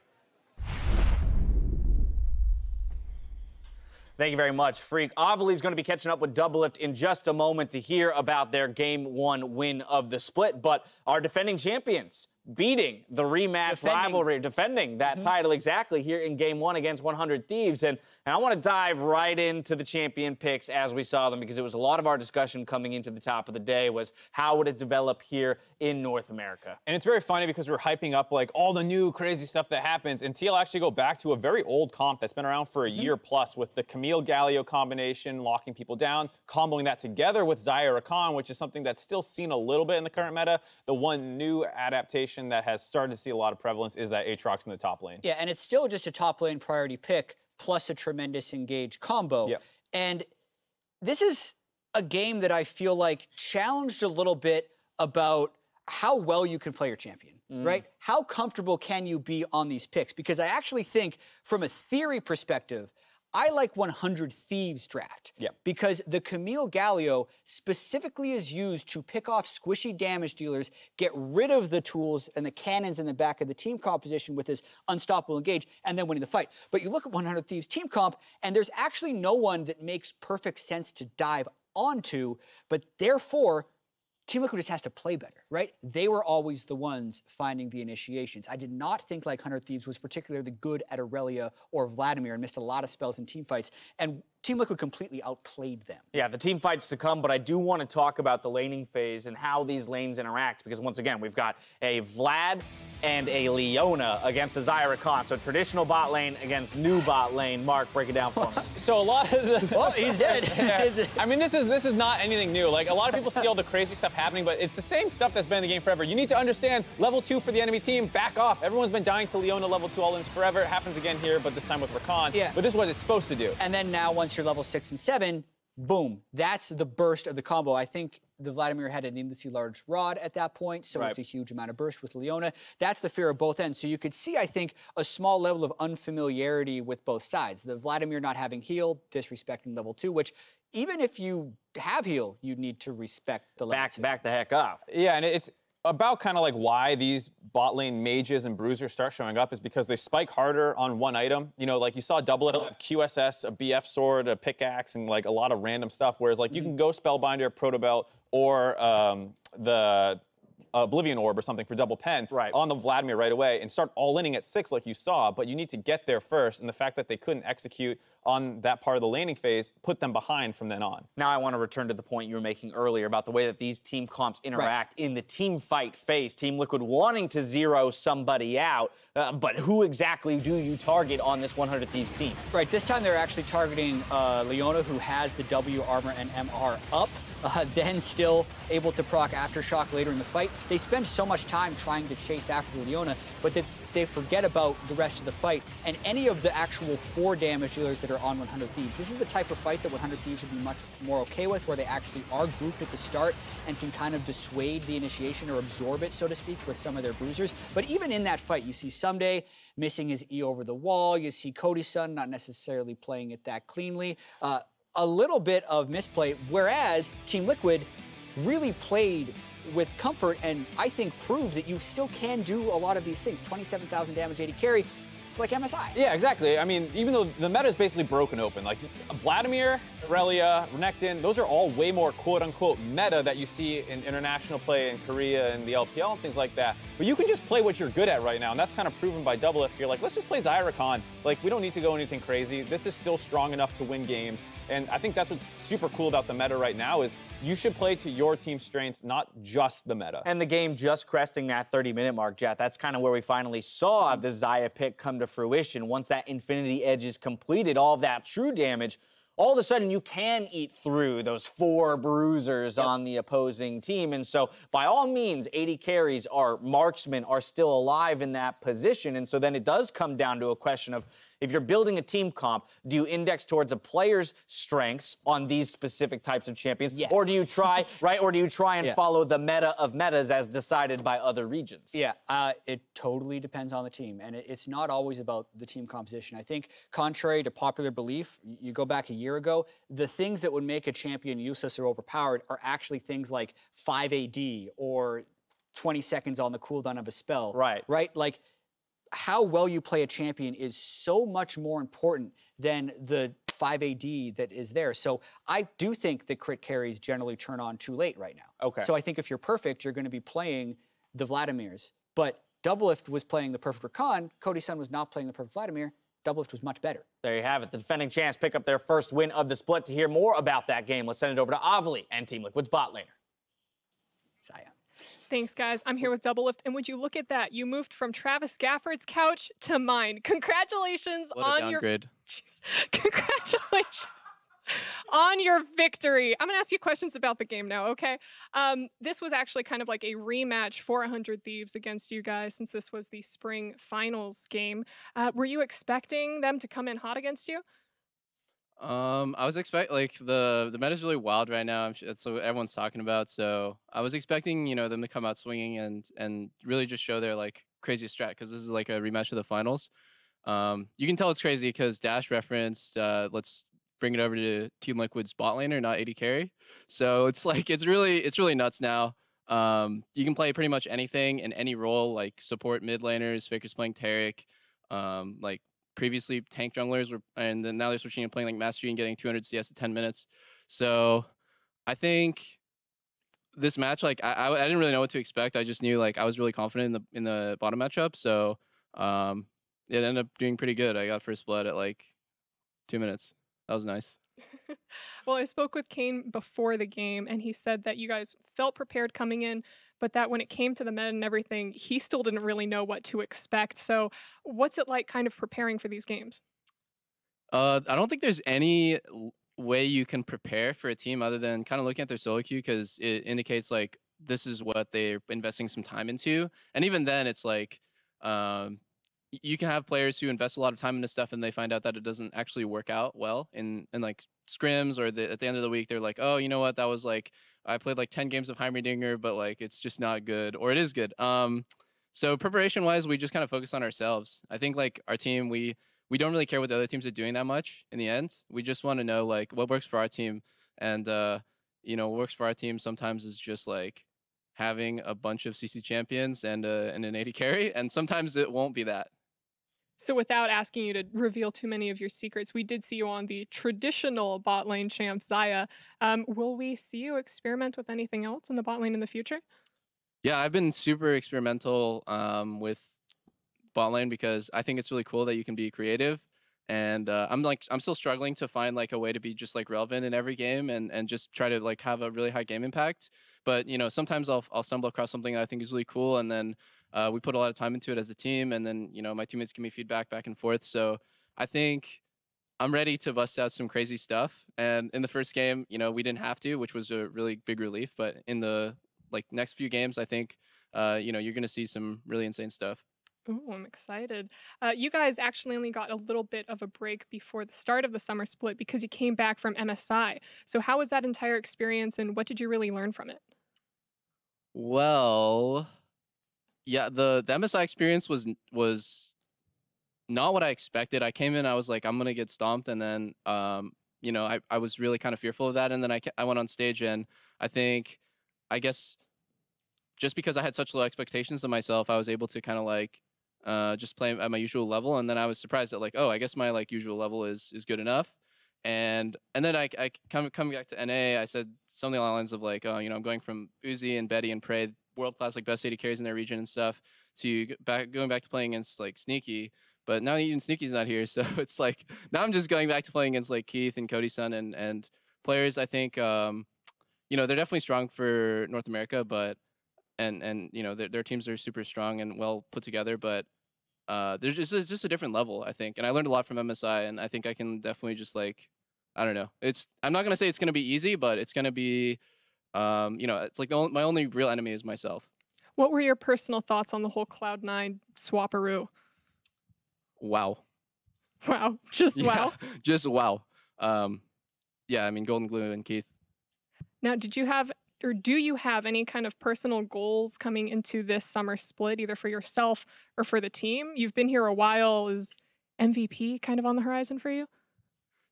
Thank you very much, Freak. Avali is going to be catching up with Doublelift in just a moment to hear about their Game 1 win of the split. But our defending champions beating the rematch rivalry, defending that title exactly here in Game 1 against 100 Thieves. And I want to dive right into the champion picks as we saw them, because it was a lot of our discussion coming into the top of the day was how would it develop here in North America. And it's very funny because we're hyping up like all the new crazy stuff that happens, and TL actually go back to a very old comp that's been around for a year plus, with the Camille Galio combination, locking people down, comboing that together with Xayah Rakan, which is something that's still seen a little bit in the current meta. The one new adaptation that has started to see a lot of prevalence is that Aatrox in the top lane. Yeah, and it's still just a top lane priority pick plus a tremendous engage combo. Yep. And this is a game that I feel like challenged a little bit about how well you can play your champion, right? How comfortable can you be on these picks? Because I actually think from a theory perspective, I like 100 Thieves draft because the Camille Galio specifically is used to pick off squishy damage dealers, get rid of the tools and the cannons in the back of the team composition with his unstoppable engage, and then winning the fight. But you look at 100 Thieves team comp, and there's actually no one that makes perfect sense to dive onto, but therefore, Team Liquid just has to play better, right? They were always the ones finding the initiations. I did not think like 100 Thieves was particularly good at Aurelia or Vladimir and missed a lot of spells in team fights. And Team Liquid completely outplayed them. Yeah, the team fights to come, but I do want to talk about the laning phase and how these lanes interact, because once again, we've got a Vlad and a Leona against a Xayah Rakan. So traditional bot lane against new bot lane. Mark, break it down for us. So a lot of the... Oh, he's dead. I mean, this is not anything new. Like, a lot of people see all the crazy stuff happening, but it's the same stuff that's been in the game forever. You need to understand level 2 for the enemy team, back off. Everyone's been dying to Leona level 2 all-ins forever. It happens again here, but this time with Rakan. Yeah. But this is what it's supposed to do. And then now, once you're level 6 and 7, boom, that's the burst of the combo. I think the Vladimir had an needlessly large rod at that point, so it's a huge amount of burst with Leona. That's the fear of both ends. So you could see, I think, a small level of unfamiliarity with both sides. The Vladimir not having heal, disrespecting level 2, which even if you have heal, you need to respect the level 2. Back the heck off. Yeah, and it's about kind of like why these bot lane mages and bruisers start showing up is because they spike harder on one item. You know, like you saw Doublelift have QSS, a BF sword, a pickaxe, and like a lot of random stuff. Whereas like you can go Spellbinder, Protobelt, or the Oblivion Orb or something for double pen on the Vladimir right away and start all-inning at 6 like you saw, but you need to get there first, and the fact that they couldn't execute on that part of the laning phase put them behind from then on. Now I want to return to the point you were making earlier about the way that these team comps interact in the team fight phase. Team Liquid wanting to zero somebody out, but who exactly do you target on this 100 Thieves team? Right, this time they're actually targeting Leona, who has the W armor and MR up. Then still able to proc Aftershock later in the fight. They spend so much time trying to chase after the Leona, but they forget about the rest of the fight and any of the actual 4 damage dealers that are on 100 Thieves. This is the type of fight that 100 Thieves would be much more okay with, where they actually are grouped at the start and can kind of dissuade the initiation or absorb it, so to speak, with some of their bruisers. But even in that fight, you see Someday missing his E over the wall. You see Cody's-son not necessarily playing it that cleanly. A little bit of misplay, whereas Team Liquid really played with comfort and I think proved that you still can do a lot of these things. 27,000 damage, 80 carry. It's like MSI. Yeah, exactly. I mean, even though the meta is basically broken open, like Vladimir, Irelia, Renekton, those are all way more quote-unquote meta that you see in international play in Korea and the LPL and things like that. But you can just play what you're good at right now, and that's kind of proven by Double If. You're like, let's just play Zyra. Like, we don't need to go anything crazy. This is still strong enough to win games, and I think that's what's super cool about the meta right now is you should play to your team's strengths, not just the meta. And the game just cresting that 30-minute mark, Jet. That's kind of where we finally saw the Xayah pick come to fruition. Once that Infinity Edge is completed, all of that true damage, all of a sudden you can eat through those 4 bruisers on the opposing team. And so by all means, 80 carries are marksmen are still alive in that position. And so then it does come down to a question of, if you're building a team comp, do you index towards a player's strengths on these specific types of champions? Yes. Or do you try, right? Or do you try and follow the meta of metas as decided by other regions? Yeah, it totally depends on the team, and it's not always about the team composition. I think, contrary to popular belief, you go back a year ago, the things that would make a champion useless or overpowered are actually things like 5 AD or 20 seconds on the cooldown of a spell. Right. Right? Like, how well you play a champion is so much more important than the 5 AD that is there. So I do think that crit carries generally turn on too late right now. Okay. So I think if you're perfect, you're going to be playing the Vladimirs. But Doublelift was playing the perfect Rakan. Cody Sun was not playing the perfect Vladimir. Doublelift was much better. There you have it. The defending champs pick up their first win of the split. To hear more about that game, let's send it over to Avli and Team Liquid's bot laner. Xayah. Thanks, guys. I'm here with Doublelift, and would you look at that? You moved from Travis Gafford's couch to mine. Congratulations on your congratulations on your victory. I'm gonna ask you questions about the game now, okay? This was actually kind of like a rematch for 100 Thieves against you guys, since this was the spring finals game. Were you expecting them to come in hot against you? I was like the meta is really wild right now. That's what everyone's talking about. So I was expecting them to come out swinging and really just show their like craziest strat, because this is like a rematch of the finals. You can tell it's crazy because Dash referenced let's bring it over to Team Liquid's bot laner, not AD carry. So it's like it's really nuts now. You can play pretty much anything in any role, like support mid laners, Faker's playing Taric, like previously tank junglers were, and then now they're switching and playing like Mastery and getting 200 CS in 10 minutes. So I think this match, like I didn't really know what to expect. I just knew like I was really confident in the bottom matchup. So it ended up doing pretty good. I got first blood at like 2 minutes. That was nice. Well, I spoke with Kane before the game, and he said that you guys felt prepared coming in, but that when it came to the meta and everything, he still didn't really know what to expect. So what's it like kind of preparing for these games? I don't think there's any way you can prepare for a team other than kind of looking at their solo queue, because it indicates like this is what they're investing some time into. And even then, it's like you can have players who invest a lot of time into stuff and they find out that it doesn't actually work out well in like scrims, or at the end of the week they're like, oh, you know what, that was like I played like 10 games of Heimerdinger, but like it's just not good, or it is good. So preparation wise, we just kind of focus on ourselves. I think like our team, we don't really care what the other teams are doing that much in the end. We just want to know like what works for our team, and what works for our team sometimes is just like having a bunch of CC champions and an AD carry, and sometimes it won't be that. So without asking you to reveal too many of your secrets, we did see you on the traditional bot lane champ, Xayah. Will we see you experiment with anything else in the bot lane in the future? Yeah, I've been super experimental with bot lane because I think it's really cool that you can be creative. And I'm still struggling to find like a way to be just like relevant in every game and just try to like have a really high game impact. But sometimes I'll stumble across something that I think is really cool, and then we put a lot of time into it as a team, and then my teammates give me feedback back and forth. So I think I'm ready to bust out some crazy stuff. And in the first game, we didn't have to, which was a really big relief. But in the next few games, I think you're gonna see some really insane stuff. Ooh, I'm excited. You guys actually only got a little bit of a break before the start of the summer split because you came back from MSI. So how was that entire experience, and what did you really learn from it? Well, yeah, the MSI experience was not what I expected. I came in, I was like, I'm gonna get stomped, and then I was really kind of fearful of that, and then I went on stage, and I guess just because I had such low expectations of myself, I was able to kind of like just playing at my usual level, and then I was surprised that like, oh, I guess my like usual level is good enough. And then I coming back to NA, I said something along the lines of like, oh, you know, I'm going from Uzi and Betty and Prey, world class like best AD carries in their region and stuff, to going back to playing against like Sneaky. But now even Sneaky's not here, so it's like now I'm just going back to playing against like Keith and Cody's son and players. I think you know, they're definitely strong for North America, but and you know their teams are super strong and well put together, but there's just a different level, I think. And I learned a lot from MSI, and I think I can definitely just like, I don't know. I'm not gonna say it's gonna be easy, but it's gonna be, you know, it's like my only real enemy is myself. What were your personal thoughts on the whole Cloud9 swapperoo? Wow. Wow, just wow. Yeah, just wow. Yeah, I mean, Golden Glue and Keith. Now, did you have, or do you have any kind of personal goals coming into this summer split, either for yourself or for the team? You've been here a while. Is MVP kind of on the horizon for you?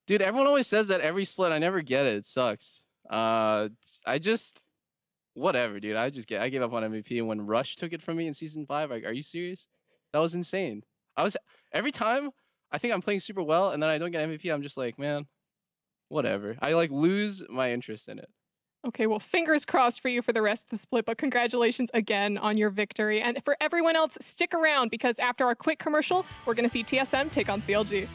Dude, everyone always says that every split. I never get it. It sucks. I just, whatever, dude. I gave up on MVP, and when Rush took it from me in season 5, like, are you serious? That was insane. Every time I think I'm playing super well, and then I don't get MVP, I'm just like, man, whatever. I like lose my interest in it. Okay, well, fingers crossed for you for the rest of the split, but congratulations again on your victory. And for everyone else, stick around, because after our quick commercial, we're going to see TSM take on CLG.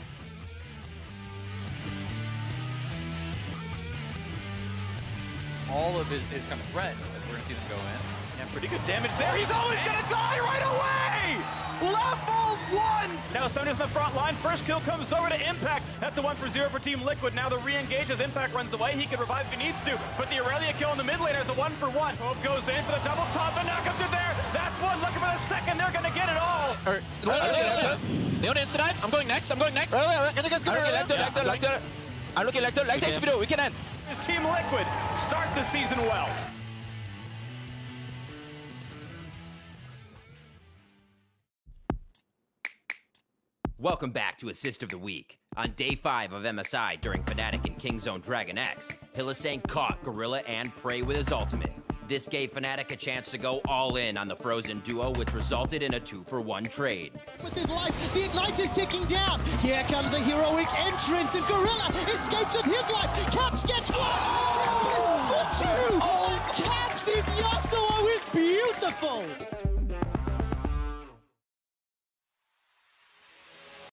All of his kind of threat as we're going to see them go in. And pretty good damage there. He's always going to die right away! Level 1! Now Sonya's in the front line. First kill comes over to Impact. That's a 1-for-0 for Team Liquid. Now the re-engage as Impact runs away. He can revive if he needs to. But the Aurelia kill in the mid lane is a 1-for-1. Hope goes in for the double top. The knockouts are there. That's one. Looking for the second. They're going to get it all. Leon inside. I'm going next. I'm next video. We can end. Here's Team Liquid. Start the season well. Welcome back to Assist of the Week. On day 5 of MSI during Fnatic and Kingzone Dragon X, Hylissang caught Gorilla and Prey with his ultimate. This gave Fnatic a chance to go all in on the Frozen duo, which resulted in a 2-for-1 trade. With his life, the Ignite is ticking down. Here comes a heroic entrance, and Gorilla escapes with his life. Caps gets one! For 2! Oh, Caps' Yasuo is beautiful!